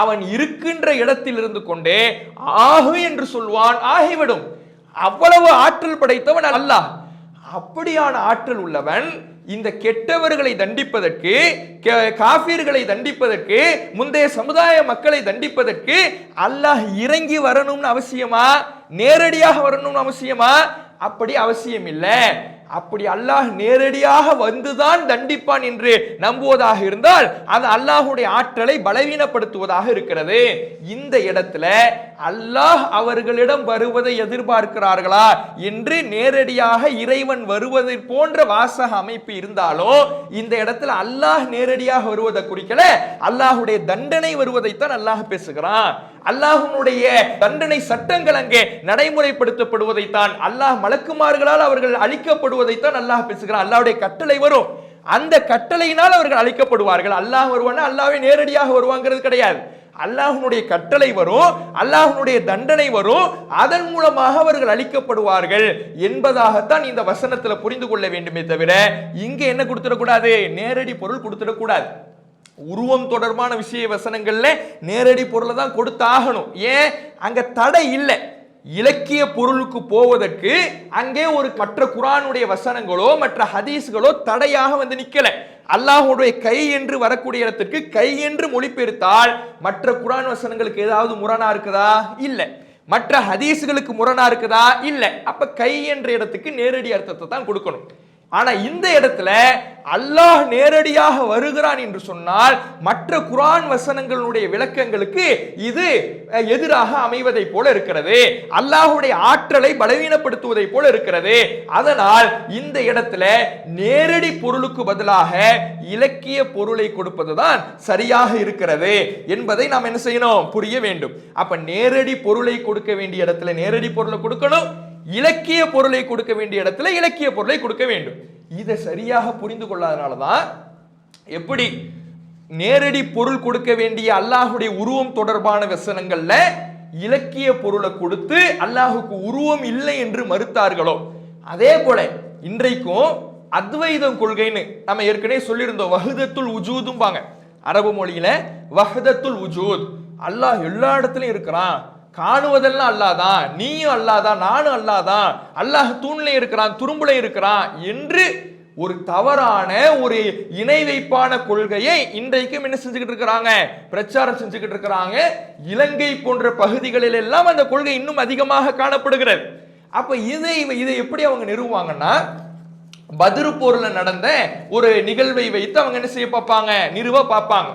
அவன் இருக்கின்ற இடத்தில் இருந்து கொண்டே ஆகு என்று சொல்வான், ஆகிவிடும். அவ்வளவு ஆற்றல் படைத்தவன் அல்லாஹ். அப்படியான ஆற்றல் உள்ளவன் இந்த கெட்டவர்களை தண்டிப்பதற்கு, காஃபிர்களை தண்டிப்பதற்கு, முந்தைய சமுதாய மக்களை தண்டிப்பதற்கு அல்லாஹ் இறங்கி வரணும்னு அவசியமா? நேரடியாக வரணும்னு அவசியமா? அப்படி அவசியம் இல்லை. அப்படி அல்லாஹ் நேரடியாக வந்துதான் தண்டிப்பான் என்று நம்புவதாக இருந்தால் அது அல்லாஹுடைய ஆற்றலை பலவீனப்படுத்துவதாக இருக்கிறது. இந்த இடத்துல அல்லாஹ் அவர்களிடம் வருவதை எதிர்பார்க்கிறார்களா என்று நேரடியாக இறைவன் வருவதை போன்ற வாசக அமைப்பு இருந்தாலும் இந்த இடத்துல அல்லாஹ் நேரடியாக வருவதை குறிக்கல, அல்லாஹுடைய தண்டனை வருவதைத்தான் அல்லாஹ் பேசுகிறான். அல்லாஹ்வுடைய தண்டனை சட்டங்கள் அங்கே நடைமுறைப்படுத்தப்படுவதைத்தான், அல்லாஹ் மலக்குமார்களால் அவர்கள் அழிக்கப்படுவதைத்தான் அல்லாஹ் பேசுகிறான். அல்லாஹ்வுடைய கட்டளை வரும், அந்த கட்டளையினால் அவர்கள் அழிக்கப்படுவார்கள். அல்லாஹ் வருவானா அல்லாஹ்வே நேரடியாக வருவாங்கிறது கிடையாது. அல்லாஹ்வுடைய கட்டளை வரும், அல்லாஹ்வுடைய தண்டனை வரும், அதன் மூலமாக அவர்கள் அழிக்கப்படுவார்கள் என்பதாகத்தான் இந்த வசனத்துல புரிந்து கொள்ள வேண்டுமே தவிர இங்க என்ன கொடுத்துடக்கூடாது, நேரடி பொருள் கொடுத்துடக்கூடாது. உருவம் தொடர்பான விஷய வசனங்கள்ல நேரடி பொருளை தான் கொடுத்தாகணும். ஏன், அங்க தடை இல்லை. இலக்கிய பொருளுக்கு போவதற்கு அங்கே ஒரு மற்ற குர்ஆனுடைய வசனங்களோ மற்ற ஹதீஸ்களோ தடையாக வந்து நிக்கல. அல்லாஹ்வுடைய கை என்று வரக்கூடிய இடத்துக்கு கை என்று மொழிபெயர்த்தால் மற்ற குர்ஆன் வசனங்களுக்கு ஏதாவது முரணா இருக்குதா? இல்ல. மற்ற ஹதீஸ்களுக்கு முரணா இருக்குதா? இல்ல. அப்ப கை என்ற இடத்துக்கு நேரடி அர்த்தத்தை தான் கொடுக்கணும். ஆனா இந்த இடத்துல அல்லாஹ் நேரடியாக வருகிறான் என்று சொன்னால் மற்ற குர்ஆன் வசனங்களுடைய விளக்கங்களுக்கு இது எதிராக அமைவதை போல இருக்கிறது, அல்லாஹ்வுடைய ஆற்றலை பலவீனப்படுத்துவதை போல இருக்கிறது. அதனால் இந்த இடத்துல நேரடி பொருளுக்கு பதிலாக இலக்கிய பொருளை கொடுப்பதுதான் சரியாக இருக்கிறது என்பதை நாம் என்ன செய்யணும், புரிய வேண்டும். அப்ப நேரடி பொருளை கொடுக்க வேண்டிய இடத்துல நேரடி பொருளை கொடுக்கணும், இலக்கிய பொருளை கொடுக்க வேண்டிய இடத்துல இலக்கிய பொருளை கொடுக்க வேண்டும். இதை சரியாக புரிந்து கொள்ளாதனாலதான் எப்படி நேரடி பொருள் கொடுக்க வேண்டிய அல்லாஹுடைய உருவம் தொடர்பான வசனங்கள்ல இலக்கிய பொருளை கொடுத்து அல்லாஹுக்கு உருவம் இல்லை என்று மறுத்தார்களோ, அதே போல இன்றைக்கும் அத்வைதம் கொள்கைன்னு நம்ம ஏற்கனவே சொல்லியிருந்தோம். வஹ்தத்துல் உஜூதும்பாங்க அரபு மொழியில. வஹ்தத்துல் உஜூத், அல்லாஹ் எல்லா இடத்துலயும் இருக்கிறான், காணுவதெல்லாம் அல்லாதான், நீயும் அல்லாதான், நானும் அல்லாதான், அல்லாஹ் தூண்ல இருக்கிறான், துரும்புல இருக்கிறான் என்று ஒரு தவறான ஒரு இணை வைப்பான கொள்கையை இன்றைக்கும் என்ன செஞ்சுக்கிட்டு இருக்கிறாங்க, பிரச்சாரம் செஞ்சுக்கிட்டு இருக்கிறாங்க. இலங்கை போன்ற பகுதிகளில் எல்லாம் அந்த கொள்கை இன்னும் அதிகமாக காணப்படுகிறது. அப்ப இதை எப்படி அவங்க நிறுவுவாங்கன்னா, பத்ரு போர்ல நடந்த ஒரு நிகழ்வை வைத்து அவங்க என்ன செய்ய பார்ப்பாங்க, நிறுவ பார்ப்பாங்க.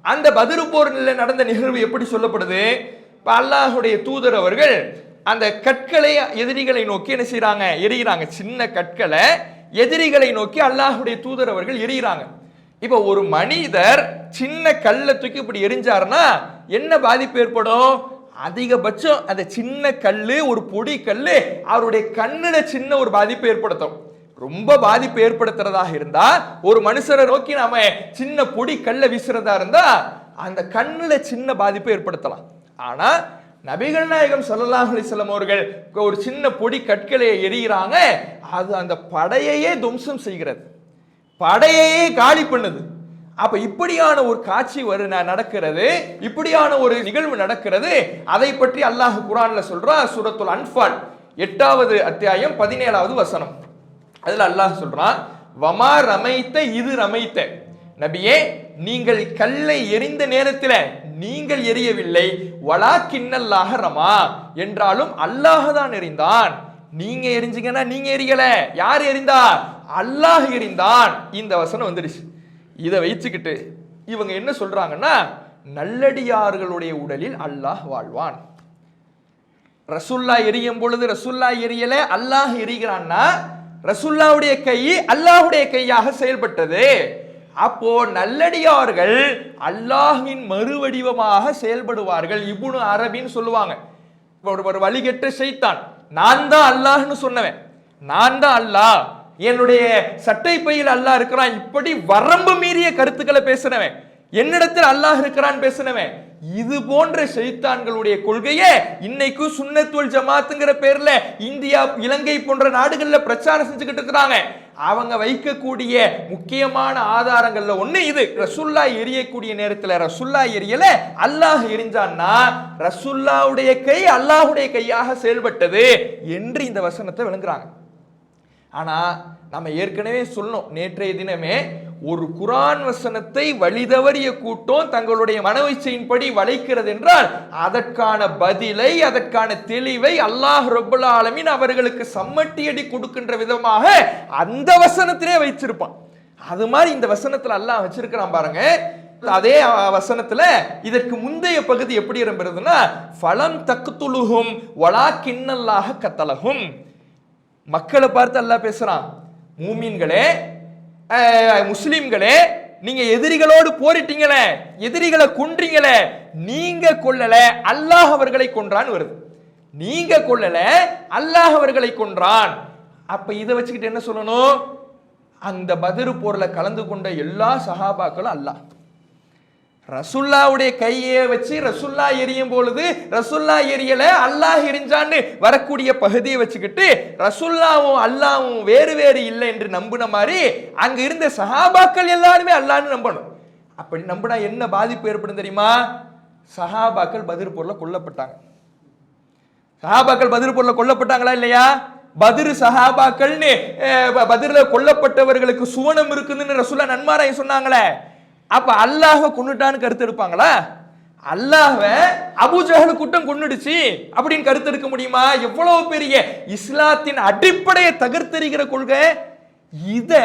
அந்த பத்ரு போர்ல நடந்த நிகழ்வு எப்படி சொல்லப்படுது, அல்லாஹுடைய தூதர் அவர்கள் அந்த கற்களை எதிரிகளை நோக்கி என்ன செய்யறாங்க, எரிகிறாங்க. சின்ன கற்களை எதிரிகளை நோக்கி அல்லாஹுடைய தூதர் அவர்கள் எரிகிறாங்க. இப்ப ஒரு மனிதர் சின்ன கல்லை தூக்கி இப்படி எரிஞ்சாருன்னா என்ன பாதிப்பு ஏற்படும், அதிகபட்சம் அந்த சின்ன கல்லு, ஒரு பொடி கல்லு அவருடைய கண்ணுல சின்ன ஒரு பாதிப்பு ஏற்படுத்தும். ரொம்ப பாதிப்பு ஏற்படுத்துறதாக இருந்தா, ஒரு மனுஷரை நோக்கி நாம சின்ன பொடி கல்ல வீசுறதா இருந்தா அந்த கண்ணுல சின்ன பாதிப்பு ஏற்படுத்தலாம். ஆனா நபிகள் நாயகம் ஸல்லல்லாஹு அலைஹி வஸல்லம் அவர்கள் ஒரு சின்ன பொடி கற்களை எரிகிறாங்க, அது அந்த படையையே தும்சம் செய்கிறது, படையையே காலி பண்ணுது. அப்ப இப்படியான ஒரு காட்சி நடக்கிறது, இப்படியான ஒரு நிகழ்வு நடக்கிறது. அதை பற்றி அல்லாஹ் குர்ஆன்ல சொல்றான். சூரத்துல் அன்ஃபால் 8வது அத்தியாயம் 17வது வசனம். அதுல அல்லாஹ் சொல்றான், வமா ரமைத்த இது ரமைத்த, நபியே நீங்கள் கல்லை எரிந்த நேரத்தில் நீங்கள் எரியவில்லை, வலாக்கின்னல்லாஹ ரமா, என்றாலும் அல்லாஹ் தான் எரிந்தான். நீங்க எரிஞ்சீங்கன்னா நீங்க எரியல, யார் எரிந்தா, அல்லாஹ் எரிந்தான். இந்த வசனம் வந்துடுச்சு. இதை வைச்சுக்கிட்டு இவங்க என்ன சொல்றாங்கன்னா, நல்லடியார்களுடைய உடலில் அல்லாஹ் வாழ்வான். ரசூல்லா எரியும் பொழுது ரசூல்லா எரியல, அல்லாஹ் எரிகிறான்னா ரசூல்லாவுடைய கை அல்லாஹுடைய கையாக செயல்பட்டது. அப்போ நல்லடியார்கள் அல்லாஹ்வின் மறுவடிவமாக செயல்படுவார்கள். இப்னு அரபின்னு சொல்லுவாங்க, ஒரு வழிகெட்ட ஷைத்தான், நான் தான் அல்லாஹ்னு சொன்னவன், நான் தான் அல்லாஹ், என்னுடைய சட்டை பையில் அல்லாஹ் இருக்கிறான், இப்படி வரம்பு மீறிய கருத்துக்களை பேசுனவன், என்னிடத்தில் அல்லாஹ் இருக்கிறான் பேசுனவன். இது போன்ற ஷைத்தான்களுடைய கொள்கையை இன்னைக்கு சுன்னத் வல் ஜமாத்துங்கிற பேர்ல இந்தியா, இலங்கை போன்ற நாடுகள்ல பிரச்சாரம் செஞ்சுக்கிட்டு இருக்கிறாங்க. அவங்க வைக்கக்கூடிய முக்கியமான ஆதாரங்கள்ல ஒண்ணு இது. ரசூல்லா எரியக்கூடிய நேரத்துல ரசூல்லா எரியல, அல்லாஹ் எரிஞ்சான்னா ரசூல்லாவுடைய கை அல்லாஹுடைய கையாக செயல்பட்டது என்று இந்த வசனத்தை விளங்குறாங்க. ஆனா நம்ம ஏற்கனவே சொன்னோம், நேற்றைய தினமே ஒரு குர்ஆன் வசனத்தை வழிதவறிய கூட்டம் தங்களுடைய மனோயிச்சையின்படி வளைக்கிறது என்றால் அதற்கான பதிலை, அதற்கான தெளிவை அல்லாஹ் ரப்பல் ஆலமீன் அவர்களுக்கு சம்மட்டியடி கொடுக்கின்ற விதமாக அந்த வசனத்திலே வைச்சிருப்பான். அது மாதிரி இந்த வசனத்துல அல்லாஹ் வச்சிருக்கிறான் பாருங்க. அதே வசனத்துல இதற்கு முந்தைய பகுதி எப்படி இடம்பெறுதுன்னா, ஃபலம் தக்துலுஹும் வலாக்கின்னல்லாஹ கத்தலஹும். மக்களை பார்த்து அல்லாஹ் பேசுறான், மூமின்களே, முஸ்லிம்களே, நீங்க எதிரிகளோடு போரிட்டீங்களே, எதிரிகளை கொன்றீங்களே, நீங்க கொல்லல, அல்லாஹ் அவர்களை கொன்றான் வருது. நீங்க கொல்லல, அல்லாஹ் அவர்களை கொன்றான். அப்ப இதை வச்சுக்கிட்டு என்ன சொல்லணும்? அந்த பத்ரு போர்ல கலந்து கொண்ட எல்லா சஹாபாக்களும் அல்லாஹ். ரசுல்லாவுடைய கையை வச்சு ரசுல்லா எரியும் பொழுது ரசுல்லா எரியல, அல்லாஹ் எரிஞ்சான்னு வரக்கூடிய பகுதியை வச்சுக்கிட்டு ரசுல்லாவும் அல்லாவும் வேறு வேறு இல்லை என்று நம்பின மாதிரி அங்க இருந்த சஹாபாக்கள் எல்லாருமே அல்லான்னு நம்பணும். அப்படி நம்பினா என்ன பாதிப்பு ஏற்படும் தெரியுமா? சஹாபாக்கள் பத்ரு போர்ல கொல்லப்பட்டாங்க. சஹாபாக்கள் பத்ரு போர்ல கொல்லப்பட்டாங்களா இல்லையா? பத்ரு சஹாபாக்கள்னு பத்ருல கொல்லப்பட்டவர்களுக்கு சுவனம் இருக்குதுன்னு ரசூலா நன்மாராயம் சொன்னாங்களே. அப்ப அல்லாஹ்வ கொன்னுட்டான்னு கருத்து எடுப்பாங்களா? அல்லாஹ்வ அபூஜஹல் கூட்டம் கொன்னுடுச்சு அப்படின்னு கருத்து எடுக்க முடியுமா? எவ்வளவு பெரிய இஸ்லாத்தின் அடிப்படையை தகர்த்தெறிகிற கொள்கை இத.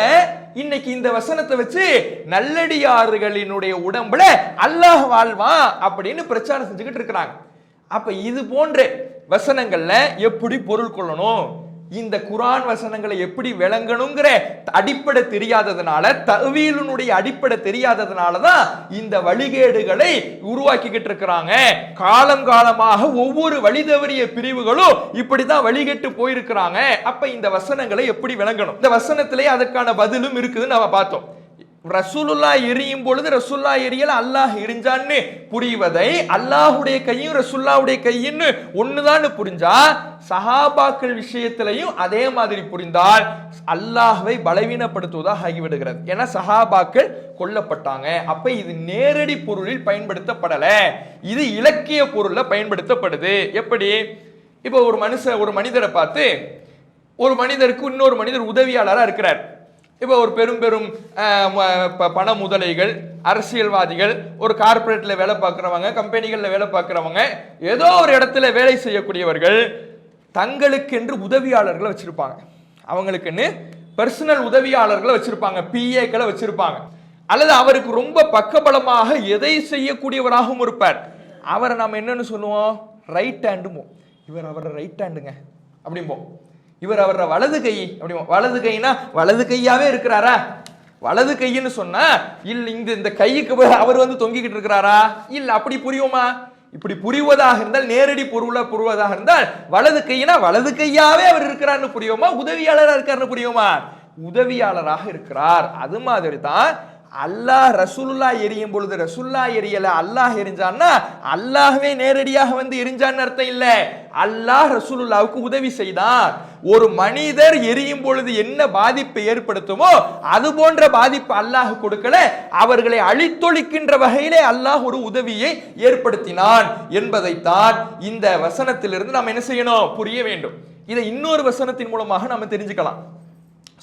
இன்னைக்கு இந்த வசனத்தை வச்சு நல்லடியார்களினுடைய உடம்புல அல்லாஹ் வாழ்வான் அப்படின்னு பிரச்சாரம் செஞ்சுக்கிட்டு இருக்கிறாங்க. அப்ப இது போன்ற வசனங்கள்ல எப்படி பொருள் கொள்ளணும், இந்த குர்ஆன் வசனங்களை எப்படி விளங்கணுங்கிற அடிப்படை தெரியாததுனால, தஅவீலுடைய அடிப்படை தெரியாததுனால தான் இந்த வழிகேடுகளை உருவாக்கிக்கிட்டு இருக்கிறாங்க. காலம் காலமாக ஒவ்வொரு வழிதவறிய பிரிவுகளும் இப்படிதான் வழிகெட்டு போயிருக்கிறாங்க. அப்ப இந்த வசனங்களை எப்படி விளங்கணும்? இந்த வசனத்திலே அதற்கான பதிலும் இருக்குதுன்னு நாம பார்த்தோம். ரசூலுல்லா எரியும் பொழுது ரசூல்லா எரியல, அல்லாஹ் எரிஞ்சான்னு புரிவதை அல்லாஹுடைய கையும் ரசூல்லாவுடைய கையின்னு ஒண்ணுதான் புரிஞ்சா, சஹாபாக்கள் விஷயத்திலையும் அதே மாதிரி புரிந்தால் அல்லாஹ்வை பலவீனப்படுத்துவதாக ஆகிவிடுகிறது. ஏன்னா சஹாபாக்கள் கொல்லப்பட்டாங்க. அப்ப இது நேரடி பொருளில் பயன்படுத்தப்படல, இது இலக்கிய பொருள்ல பயன்படுத்தப்படுது. எப்படி? இப்போ ஒரு மனிதரை பார்த்து, ஒரு மனிதருக்கு இன்னொரு மனிதர் உதவியாளராக இருக்கிறார். இப்போ ஒரு பெரும் பெரும் பண முதலைகள், அரசியல்வாதிகள், ஒரு கார்பரேட்ல வேலை பார்க்குறவங்க, கம்பெனிகளில் வேலை பார்க்குறவங்க, ஏதோ ஒரு இடத்துல வேலை செய்யக்கூடியவர்கள் தங்களுக்கென்று உதவியாளர்களை வச்சிருப்பாங்க. அவங்களுக்குன்னு பர்சனல் உதவியாளர்களை வச்சிருப்பாங்க, பிஏக்களை வச்சிருப்பாங்க. அல்லது அவருக்கு ரொம்ப பக்கபலமாக எதை செய்யக்கூடியவராகவும் இருப்பார். அவரை நாம் என்னன்னு சொல்லுவோம்? ரைட் ஹேண்டுமோ. இவர் அவரை ரைட் ஹேண்டுங்க அப்படிம்போம். இவர் அவர வலது கை அப்படி. வலது கைனா வலது கையாவே இருக்கிறாரா? வலது கைன்னு சொன்னா இல்ல இந்த கைக்கு அவர் தொங்கிக்கிட்டு இருக்கிறாரா? இல்ல. அப்படி புரியுமா? இப்படி புரிவதாக இருந்தால், நேரடி புரிவதாக இருந்தால் வலது கைனா வலது கையாவே அவர் இருக்கிறார்னு புரியுமா? உதவியாளராக இருக்காருன்னு புரியுமா? உதவியாளராக இருக்கிறார். அது மாதிரி தான் அல்லாஹ் ரசூலுல்லா எரியும் பொழுது ரசூலுல்லா எரியல, அல்லாஹ் எரிஞ்சான்னா அல்லாஹ்வே நேரடியாக எரிஞ்சான்னு அர்த்தம் இல்ல. அல்லாஹ் ரசூலுல்லாவுக்கு உதவி செய்தார். ஒரு மனிதர் எரியும் பொழுது என்ன பாதிப்பை ஏற்படுத்துமோ அது போன்ற பாதிப்பு அல்லாஹ் கொடுக்கல, அவர்களை அழித்தொழிக்கின்ற வகையிலே அல்லாஹ் ஒரு உதவியை ஏற்படுத்தினான் என்பதைத்தான் இந்த வசனத்திலிருந்து நாம் என்ன செய்யணும்? புரிய வேண்டும். இதை இன்னொரு வசனத்தின் மூலமாக நாம தெரிஞ்சுக்கலாம்.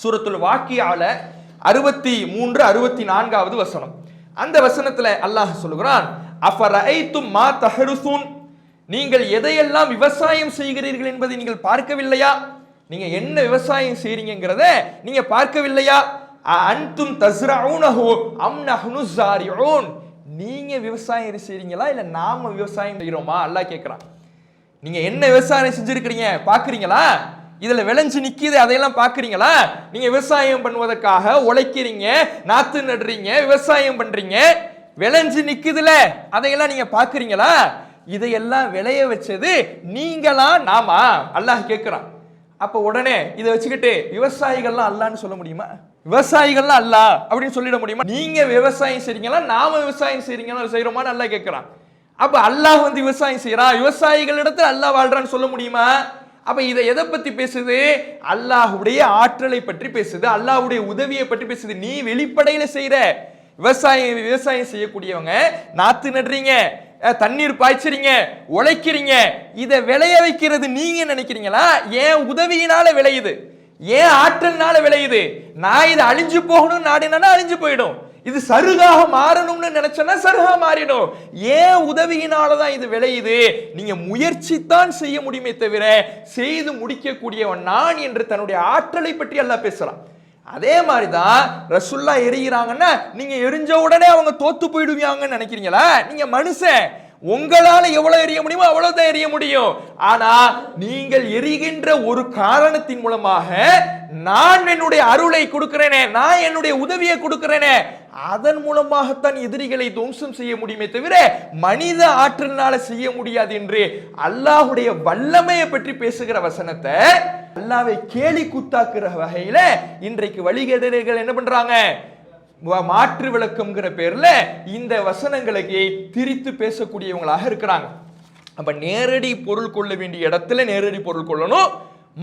சூரத்துல் வாக்கியால 63, 64வது வசனம். அந்த வசனத்துல அல்லாஹ் சொல்லுகிறான், அஃபரஐத்தும் மா தஹருசூன், நீங்கள் எதையெல்லாம் விவசாயம் செய்கிறீர்கள் என்பதை நீங்கள் பார்க்கவில்லையா? நீங்க என்ன விவசாயம் செய்றீங்கங்கறத நீங்க பார்க்கவில்லையா? அன்தும் தஸ்ரஊனஹு அம் நஹ்னு ஸாரிஊன், நீங்க விவசாயம் செய்றீங்களா இல்ல நாம விவசாயம் செய்றோமா? அல்லாஹ் கேக்குறான். நீங்க என்ன விவசாயம் செஞ்சிருக்கீங்க பாக்குறீங்களா? இதுல விளைஞ்சு நிக்குது, அதையெல்லாம் பாக்குறீங்களா? நீங்க விவசாயம் பண்ணுவதற்காக உழைக்கிறீங்க, நாத்து நடுறீங்க, விவசாயம் பண்றீங்க, விளைஞ்சு நிக்குதுல, அதையெல்லாம் நீங்க பாக்குறீங்களா? இதையெல்லாம் விளைய வச்சது நீங்களா நாமா? அல்லாஹ் கேட்கிறான். அப்ப உடனே இதை வச்சுக்கிட்டு விவசாயிகள்லாம் அல்லான்னு சொல்ல முடியுமா? விவசாயிகள்லாம் அல்லாஹ் அப்படின்னு சொல்லிட முடியுமா? நீங்க விவசாயம் செய்றீங்களா நாம விவசாயம் செய்யறோமான்னு அல்லாஹ் கேட்கிறான். அப்ப அல்லாஹ் விவசாயம் செய்யறான், விவசாயிகளிடத்தில் அல்லாஹ் வாழ்றான்னு சொல்ல முடியுமா? அப்ப இதை எதை பத்தி பேசுது? அல்லாஹ்வுடைய ஆற்றலை பற்றி பேசுது, அல்லாஹ்வுடைய உதவியை பற்றி பேசுது. நீ வெளிப்படையில செய்யற விவசாயம் செய்யக்கூடியவங்க, நாத்து நடுறீங்க, தண்ணீர் பாய்ச்சறீங்க, உழைக்கிறீங்க, இதை விளைய வைக்கிறது நீங்க நினைக்கிறீங்களா? ஏன் உதவியினால விளையுது, ஏன் ஆற்றல்னால விளையுது? நான் இது அழிஞ்சு போகணும் நாடினா அழிஞ்சு போயிடும். இது சருகாக மாறணும்னு நினைச்சனா சருகா மாறிடும். ஏன் உதவியினாலதான் இது விளையுது. நீங்க முயற்சி தான் செய்ய முடியுமே தவிர செய்து முடிக்கக்கூடியவன் நான் என்று தன்னுடைய ஆற்றலை பற்றி அல்லாஹ் பேசுறான். அதே மாதிரிதான் ரசூல்லா எரிகிறாங்கன்னா நீங்க எரிஞ்ச உடனே அவங்க தோத்து போயிடுவாங்கன்னு நினைக்கிறீங்களா? நீங்க மனுஷன், உங்களால எவ்வளவு எரிய முடியுமோ அவ்வளவுதான் எரிய முடியும். ஆனா நீங்கள் எரிகின்ற ஒரு காரணத்தின் மூலமாக நான் என்னுடைய அருளை கொடுக்கிறேனே, நான் என்னுடைய உதவியை கொடுக்கிறேனே, அதன் மூலமாகத்தான் எதிரிகளை துவம்சம் செய்ய முடியுமே தவிர மனித ஆற்றலினால செய்ய முடியாது என்று அல்லாஹுடைய வல்லமையை பற்றி பேசுகிற வசனத்தை அல்லாஹ்வை கேலி கூத்தாக்குற வகையில இன்றைக்கு வழிகேடர்கள் என்ன பண்றாங்க? மாற்று விளக்கம்ங்கிற பேர்ல இந்த வசனங்களுக்கு திரித்து பேசக்கூடியவங்களாக இருக்கிறாங்க. அப்ப நேரடி பொருள் கொள்ள வேண்டிய இடத்துல நேரடி பொருள் கொள்ளணும்,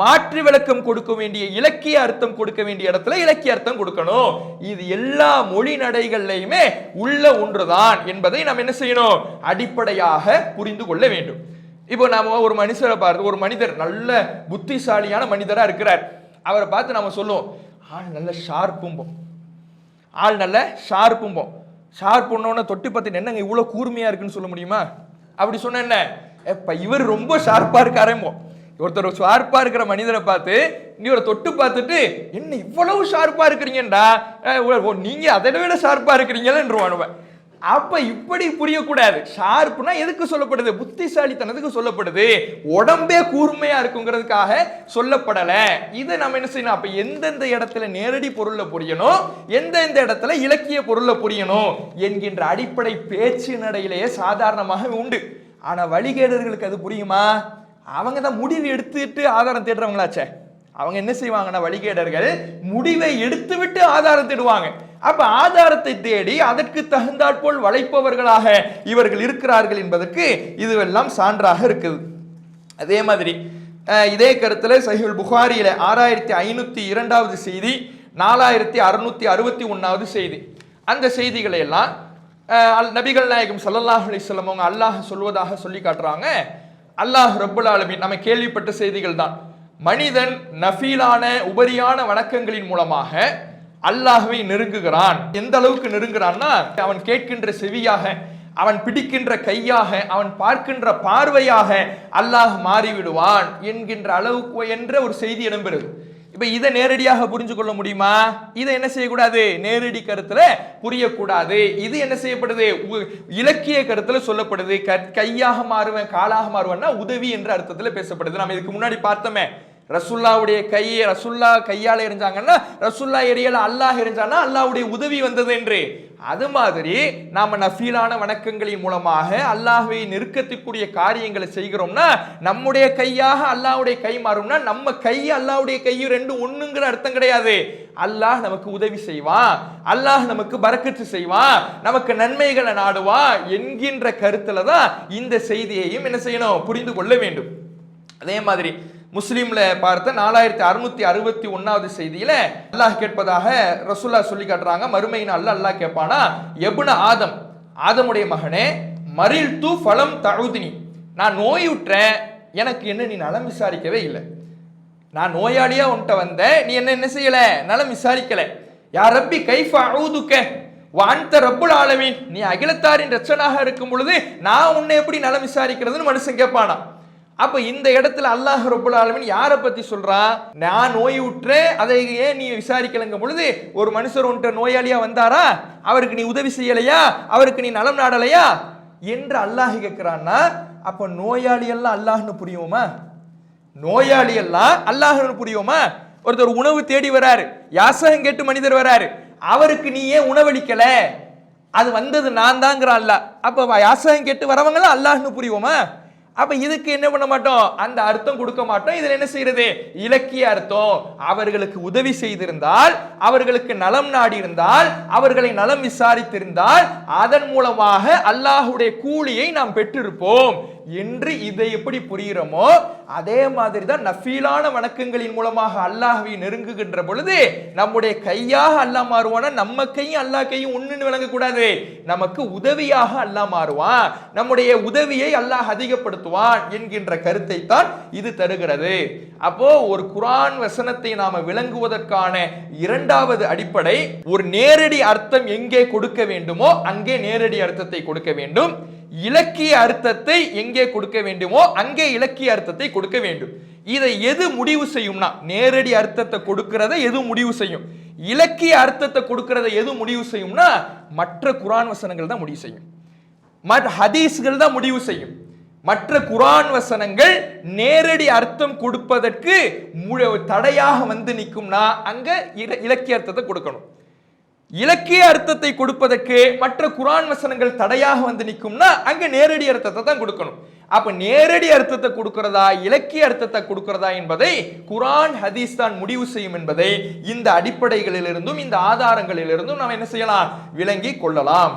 மாற்று விளக்கம் கொடுக்க வேண்டிய இலக்கிய அர்த்தம் கொடுக்க வேண்டிய இடத்துல இலக்கிய அர்த்தம் கொடுக்கணும். இது எல்லா மொழி நடைகள்லையுமே உள்ள ஒன்றுதான் என்பதை நாம் என்ன செய்யணும்? அடிப்படையாக புரிந்து கொள்ள வேண்டும். இப்போ நாம ஒரு மனுஷரை பார்த்து, ஒரு மனிதர் நல்ல புத்திசாலியான மனிதரா இருக்கிறார், அவரை பார்த்து நாம சொல்லுவோம் ஆள் நல்ல ஷார்ப்பும்போம், ஆள் நல்ல ஷார்ப்பும்போம். ஷார்ப் பண்ணோன்னு தொட்டி பார்த்து என்னங்க இவ்வளவு கூர்மையா இருக்குன்னு சொல்ல முடியுமா? அப்படி சொன்ன என்ன, இவர் ரொம்ப ஷார்ப்பா இருக்காரேம்போ. ஒருத்தர் ஷார்ப்பா இருக்கிற மனிதரை பார்த்து நீ ஒரு தொட்டு பார்த்துட்டு என்ன இவ்வளவு ஷார்ப்பா இருக்கிறீங்கடா, நீங்க அதை விட ஷார்ப்பா இருக்கிறீங்களா. அப்ப இப்படி புரியக்கூடாது. ஷார்ப்னா எதுக்கு சொல்லப்படுது? புத்திசாலித்தனத்துக்கு சொல்லப்படுது. உடம்பே கூர்மையா இருக்குங்கிறதுக்காக சொல்லப்படல. இதை நம்ம என்ன செய்யணும்? அப்ப எந்தெந்த இடத்துல நேரடி பொருள்ல புரியணும், எந்தெந்த இடத்துல இலக்கிய பொருள்ல புரியணும் என்கின்ற அடிப்படை பேச்சு நடையிலேயே சாதாரணமாக உண்டு. ஆனா வழிகேடர்களுக்கு அது புரியுமா? அவங்க தான் முடிவு எடுத்துட்டு ஆதாரம் தேடுறவங்களாச்சே. அவங்க என்ன செய்வாங்கன்னா, வழிகேடர்கள் முடிவை எடுத்து விட்டு ஆதாரம் தேடுவாங்க. அப்ப ஆதாரத்தை தேடி அதற்கு தகுந்தாற்போல் வளைப்பவர்களாக இவர்கள் இருக்கிறார்கள் என்பதற்கு இதுவெல்லாம் சான்றாக இருக்குது. அதே மாதிரி இதே கருத்துல சஹீஹுல் புகாரியில 6502வது செய்தி, 4661வது செய்தி, அந்த செய்திகளை எல்லாம் நபிகள் நாயகம் ஸல்லல்லாஹு அலைஹி வஸல்லம் அவங்க அல்லாஹ் சொல்வதாக சொல்லி காட்டுறாங்க. அல்லாஹ் ரப்புல் ஆலமீன் நம்ம கேள்விப்பட்ட செய்திகள் தான். மனிதன் நஃபீலான உபரியான வணக்கங்களின் மூலமாக அல்லாஹ்வை நெருங்குகிறான். எந்த அளவுக்கு நெருங்குறான்னா, அவன் கேட்கின்ற செவியாக, அவன் பிடிக்கின்ற கையாக, அவன் பார்க்கின்ற பார்வையாக அல்லாஹ் மாறிவிடுவான் என்கின்ற அளவுக்கு என்ற ஒரு செய்தி இடம்பெறுது. இப்ப இதை நேரடியாக புரிஞ்சு கொள்ள முடியுமா? இதை என்ன செய்யக்கூடாது? நேரடி கருத்துல புரியக்கூடாது. இது என்ன செய்யப்படுது? இலக்கிய கருத்துல சொல்லப்படுது. கையாக மாறுவேன் காலாக மாறுவேன்னா உதவி என்ற அர்த்தத்துல பேசப்படுது. நம்ம இதுக்கு முன்னாடி பார்த்தோமே, ரசூல்லாவுடைய கையை ரசூல்லா கையால எரிஞ்சாங்கன்னா ரசூல்லா எரியல, அல்லாஹ் எரிஞ்சானா அல்லாஹ்வுடைய உதவி வந்தது என்று. அது மாதிரி நாம நஃபீலான வணக்கங்களின் மூலமாக அல்லாஹ்வை நெருக்கத்திற்குரிய காரியங்களை செய்கிறோம்னா நம்முடைய கையாக அல்லாஹ்வுடைய கை மாறும்னா நம்ம கை அல்லாஹ்வுடைய கை ரெண்டும் ஒண்ணுங்கிற அர்த்தம் கிடையாது. அல்லாஹ் நமக்கு உதவி செய்வான், அல்லாஹ் நமக்கு பரக்கத்து செய்வான், நமக்கு நன்மைகளை நாடுவான் என்கின்ற கருத்துல தான் இந்த செய்தியையும் என்ன செய்யணும்? புரிந்து கொள்ள வேண்டும். அதே மாதிரி முஸ்லீம்ல பார்த்த 4661வது செய்தியில அல்லாஹ் கேட்பதாக ரசூல்லா சொல்லி காட்டுறாங்க. மறுமையின் அல்லாஹ் கேட்பானா, எப்ன ஆதம், ஆதமுடைய மகனே, மரில் து ஃபலம் தஉதினி, நான் நோயுற்றேன், எனக்கு என்ன நீ நலம் விசாரிக்கவே இல்லை. நான் நோயாளியா உன்கிட்ட வந்தேன், நீ என்ன செய்யல? நலம் விசாரிக்கல. யா ரப்பி கைஃப அஊதுக வ அன்த ரப்புல் ஆலமீன், நீ அகிலத்தாரின் ரட்சனாக இருக்கும் பொழுது நான் உன்னை எப்படி நலம் விசாரிக்கிறதுன்னு மனுஷன் கேட்பானா. அப்ப இந்த இடத்துல அல்லாஹ் ரப்புல் ஆலமீன் யாரை பத்தி சொல்றான்? நான் நோய் உற்றேன், அதை ஏன் நீ விசாரிக்கலங்க பொழுது ஒரு மனுஷர் உன்கிட்ட நோயாளியா வந்தாரா, அவருக்கு நீ உதவி செய்யலையா, அவருக்கு நீ நலம் நாடலையா என்று அல்லாஹ் கேட்கிறான்னா, அப்ப நோயாளி எல்லாம் அல்லாஹ்னு புரியுமா? நோயாளி எல்லாம் அல்லாஹ்னு புரியுமா? ஒருத்தர் உணவு தேடி வராரு, யாசகம் கேட்டு மனிதர் வராரு, அவருக்கு நீ ஏன் உணவளிக்கல, அது வந்தது நான் தாங்கிறான் அல்லாஹ். அப்ப யாசகம் கேட்டு வரவங்க எல்லாம் அல்லாஹ்னு புரியுமா? அப்ப இதுக்கு என்ன பண்ண மாட்டோம்? அந்த அர்த்தம் கொடுக்க மாட்டோம். இதுல என்ன செய்யறது? இலக்கிய அர்த்தம். அவர்களுக்கு உதவி செய்திருந்தால், அவர்களுக்கு நலம் நாடி இருந்தால், அவர்களை நலம் விசாரித்திருந்தால் அதன் மூலமாக அல்லாஹ்வுடைய கூலியை நாம் பெற்றிருப்போம். என்று இதை எப்படி புரிகிறோமோ அதே மாதிரி தான் நஃபீலான வணக்கங்களின் மூலமாக அல்லாஹ்வை நெருங்குகின்ற பொழுது நம்முடைய கையாக அல்லாஹ் மாறுவானா, நம்ம கையும் அல்லாஹ் கையும் ஒண்ணுன்னு விளங்கக்கூடாது. நமக்கு உதவியாக அல்லாஹ் மாறுவான், நம்முடைய உதவியை அல்லாஹ் அதிகப்படுத்துவான் என்கின்ற கருத்தை தான் இது தருகிறது. அப்போ ஒரு குர்ஆன் வசனத்தை நாம விளங்குவதற்கான இரண்டாவது அடிப்படை, ஒரு நேரடி அர்த்தம் எங்கே கொடுக்க வேண்டுமோ அங்கே நேரடி அர்த்தத்தை கொடுக்க வேண்டும், இலக்கிய அர்த்தத்தை எங்கே கொடுக்க வேண்டுமோ அங்கே இலக்கிய அர்த்தத்தை கொடுக்க வேண்டும். இதை எது முடிவு செய்யும்னா, நேரடி அர்த்தத்தை கொடுக்கிறத எது முடிவு செய்யும், இலக்கிய அர்த்தத்தை கொடுக்கிறத எது முடிவு செய்யும்னா மற்ற குர்ஆன் வசனங்கள் தான் முடிவு செய்யும், மற்ற ஹதீஸ்கள் தான் முடிவு செய்யும். மற்ற குர்ஆன் வசனங்கள் நேரடி அர்த்தம் கொடுப்பதற்கு தடையாக வந்து நிற்கும்னா அங்க இலக்கிய அர்த்தத்தை கொடுக்கணும். இலக்கிய அர்த்தத்தை கொடுப்பதற்கு மற்ற குர்ஆன் வசனங்கள் தடையாக வந்து நிற்கும்னா அங்க நேரடி அர்த்தத்தை தான் கொடுக்கணும். அப்ப நேரடி அர்த்தத்தை கொடுக்கிறதா இலக்கிய அர்த்தத்தை கொடுக்கிறதா என்பதை குர்ஆன் ஹதீஸ் தான் முடிவு செய்யும் என்பதை இந்த அடிப்படைகளிலிருந்தும் இந்த ஆதாரங்களிலிருந்தும் நாம் என்ன செய்யலாம், விளங்கி கொள்ளலாம்.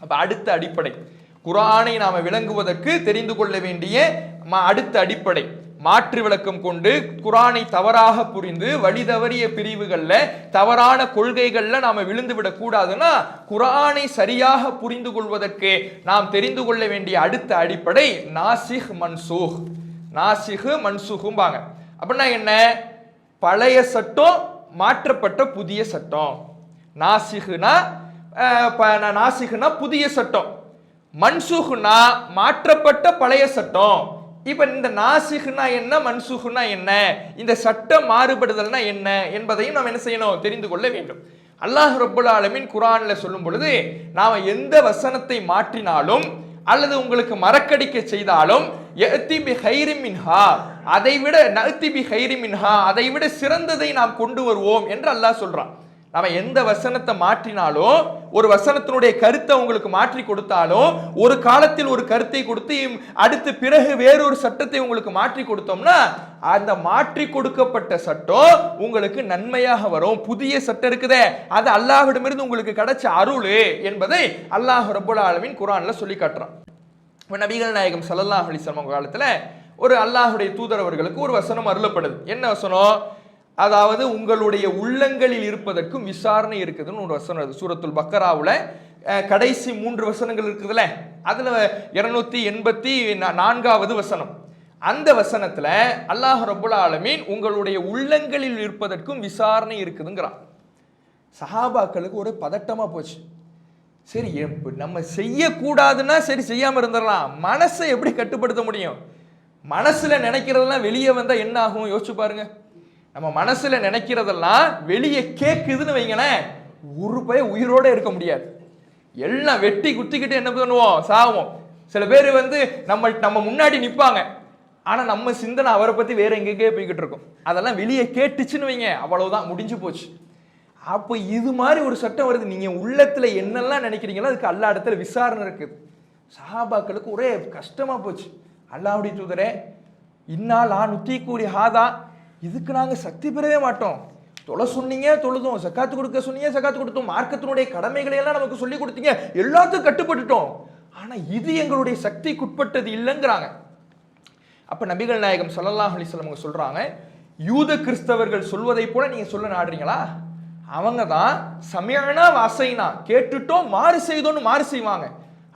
அப்ப அடுத்த அடிப்படை, குர்ஆனை நாம விளங்குவதற்கு தெரிந்து கொள்ள வேண்டிய அடுத்த அடிப்படை, மாற்று விளக்கம் கொண்டு குர்ஆனை தவறாக புரிந்து வழி தவறிய பிரிவுகள்ல தவறான கொள்கைகள்ல நாம விழுந்து விடக் கூடாதுன்னா குர்ஆனை சரியாக புரிந்து கொள்வதற்கு நாம் தெரிந்து கொள்ள வேண்டிய அடுத்த அடிப்படை நாசிஹ் மன்சூஹ். நாசிஹ் மன்சூஹும்பாங்க. அப்படின்னா என்ன, பழைய சட்டம் மாற்றப்பட்ட புதிய சட்டம். நாசிஹ்னா புதிய சட்டம், மன்சூஹ்னா மாற்றப்பட்ட பழைய சட்டம். இப்ப இந்த நாசிஹ்னா என்ன, மன்சூஹ்னா என்ன, இந்த சட்டம் மாறுபடுதல்னா என்ன என்பதையும் நாம் என்ன செய்யணும், தெரிந்து கொள்ள வேண்டும். அல்லாஹ் ரப்பல் ஆலமீன் குர்ஆன்ல சொல்லும் பொழுது நாம எந்த வசனத்தை மாற்றினாலும் அல்லது உங்களுக்கு மறக்கடிக்க செய்தாலும் யஅதி பி கைரின் மின்ஹா, அதைவிட நஅதி பி கைரின் மின்ஹா, அதைவிட சிறந்ததை நாம் கொண்டு வருவோம் என்று அல்லாஹ் சொல்றான். நாம எந்த வசனத்தை மாற்றினாலும், ஒரு வசனத்தினுடைய கருத்தை உங்களுக்கு மாற்றி கொடுத்தாலும், ஒரு காலத்தில் ஒரு கருத்தை கொடுத்து அடுத்து பிறகு வேறொரு சட்டத்தை உங்களுக்கு மாற்றி கொடுத்தோம்னா அந்த மாற்றி கொடுக்கப்பட்ட சட்டம் உங்களுக்கு நன்மையாக வரும். புதிய சட்டம் இருக்குதே அது அல்லாஹ்விடமிருந்து உங்களுக்கு கிடைச்ச அருள் என்பதை அல்லாஹ் ரப்பல் ஆலமீன் குர்ஆன்ல சொல்லி காட்டுறான். நபிகள் நாயகம் ஸல்லல்லாஹு அலைஹி வஸல்லம் காலத்துல ஒரு அல்லாஹ்வுடைய தூதர் அவர்களுக்கு ஒரு வசனம் அருளப்படுது. என்ன வசனம், அதாவது உங்களுடைய உள்ளங்களில் இருப்பதற்கும் விசாரணை இருக்குதுன்னு ஒரு வசனம். சூரத்துல் பக்கராவுல கடைசி 3 வசனங்கள் இருக்குதுல்ல, அதுல 284வது வசனம். அந்த வசனத்துல அல்லாஹ் ரப்பல் ஆலமீன் உங்களுடைய உள்ளங்களில் இருப்பதற்கும் விசாரணை இருக்குதுங்கிறான். சஹாபாக்களுக்கு ஒரு பதட்டமா போச்சு. சரி, நம்ம செய்யக்கூடாதுன்னா சரி செய்யாம இருந்துடலாம், மனசை எப்படி கட்டுப்படுத்த முடியும், மனசுல நினைக்கிறதெல்லாம் வெளியே வந்தா என்ன ஆகும் யோசிச்சு பாருங்க. நம்ம மனசுல நினைக்கிறதெல்லாம் வெளியே கேக்குதுன்னு வைங்களேன், ஒரு பய உயிரோட இருக்க முடியாது, எல்லாம் வெட்டி குத்திக்கிட்டு என்ன பண்ணுவோம், சாவோம். சில பேர் நம்ம முன்னாடி நிப்பாங்க, ஆனா நம்ம சிந்தனை அவரை பத்தி வேற எங்கெங்கே போய்கிட்டு இருக்கும். அதெல்லாம் வெளியே கேட்டுச்சுன்னு வைங்க, அவ்வளவுதான், முடிஞ்சு போச்சு. அப்போ இது மாதிரி ஒரு சட்டம் வருது, நீங்க உள்ளத்துல என்னெல்லாம் நினைக்கிறீங்களோ அதுக்கு அல்லாஹ் இடத்துல விசாரணை இருக்குது. சஹாபாக்களுக்கு ஒரே கஷ்டமா போச்சு. அல்லாஹ்வுடைய தூதரே, இன்னா நுத்தி கூறி ஹாதா, இதுக்கு நாங்கள் சக்தி பெறவே மாட்டோம். தொலை சொன்னீங்க தொழுதும், சக்காத்து கொடுக்க சொன்னீங்க சக்காத்து கொடுத்தோம், மார்க்கத்தினுடைய கடமைகளை எல்லாம் நமக்கு சொல்லி கொடுத்தீங்க, எல்லாத்துக்கும் கட்டுப்பட்டுட்டோம், ஆனா இது எங்களுடைய சக்திக்குட்பட்டது இல்லைங்கிறாங்க. அப்ப நபிகள் நாயகம் ஸல்லல்லாஹு அலைஹி வஸல்லம் சொல்றாங்க, யூத கிறிஸ்தவர்கள் சொல்வதை போல நீங்க சொல்ல நாடுறீங்களா, அவங்க தான் சமயனா வாசைனா, கேட்டுட்டோம் மாறு செய்தோன்னு மாறு செய்வாங்க.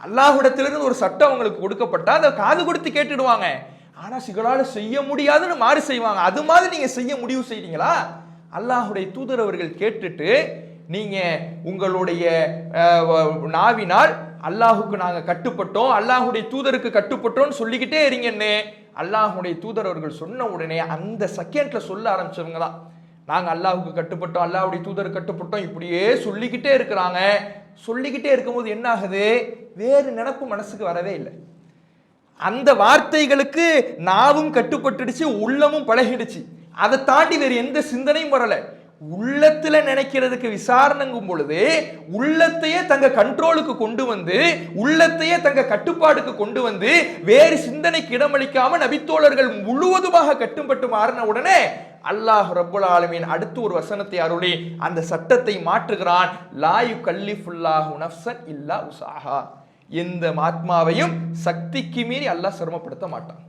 அல்லாஹ்விடத்திலிருந்து ஒரு சட்டம் அவங்களுக்கு கொடுக்கப்பட்டா அதை காது கொடுத்து கேட்டுடுவாங்க, ஆனா சிகளால செய்ய முடியாதுன்னு மாறு செய்வாங்க. அது மாதிரி நீங்க செய்ய முடிவு செய்றீங்களா? அல்லாஹ்வுடைய தூதர் அவர்கள் கேட்டுட்டு நீங்க உங்களுடைய நாவினால் அல்லாஹுக்கு நாங்க கட்டுப்பட்டோம், அல்லாஹ்வுடைய தூதருக்கு கட்டுப்பட்டோம்னு சொல்லிக்கிட்டே இருங்கன்னு அல்லாஹ்வுடைய தூதர் அவர்கள் சொன்ன உடனே அந்த செகண்ட்ல சொல்ல ஆரம்பிச்சவங்க தான் நாங்க அல்லாஹுக்கு கட்டுப்பட்டோம், அல்லாஹ்வுடைய தூதருக்கு கட்டுப்பட்டோம், இப்படியே சொல்லிக்கிட்டே இருக்கிறாங்க. சொல்லிக்கிட்டே இருக்கும்போது என்ன ஆகுது, வேறு நினைப்பு மனசுக்கு வரவே இல்லை. அந்த வார்த்தைகளுக்கு நாவும் கட்டுப்பட்டுடுச்சு, உள்ளமும் பழகிடுச்சு. அதை தாண்டி வேறு எந்த சிந்தனையும் வரல. உள்ளத்துல நினைக்கிறதுக்கு விசாரணைங்கும் பொழுது உள்ளத்தையே தங்க கண்ட்ரோலுக்கு கொண்டு வந்து, உள்ளத்தையே தங்க கட்டுப்பாடுக்கு கொண்டு வந்து, வேறு சிந்தனைக்கு இடமளிக்காம நபித்தோழர்கள் முழுவதுமாக கட்டுப்பட்டு மாறின உடனே அல்லாஹ் ரப்பல் ஆலமீன் அடுத்து ஒரு வசனத்தை அருளி அந்த சட்டத்தை மாற்றுகிறான். லா யுகல்லிஃபுல்லாஹு நஃப்ஸன் இல்லா உஸாஹா. எந்த ஆத்மாவையும் சக்திக்கு மீறி அல்லாஹ் சிரமப்படுத்த மாட்டான்,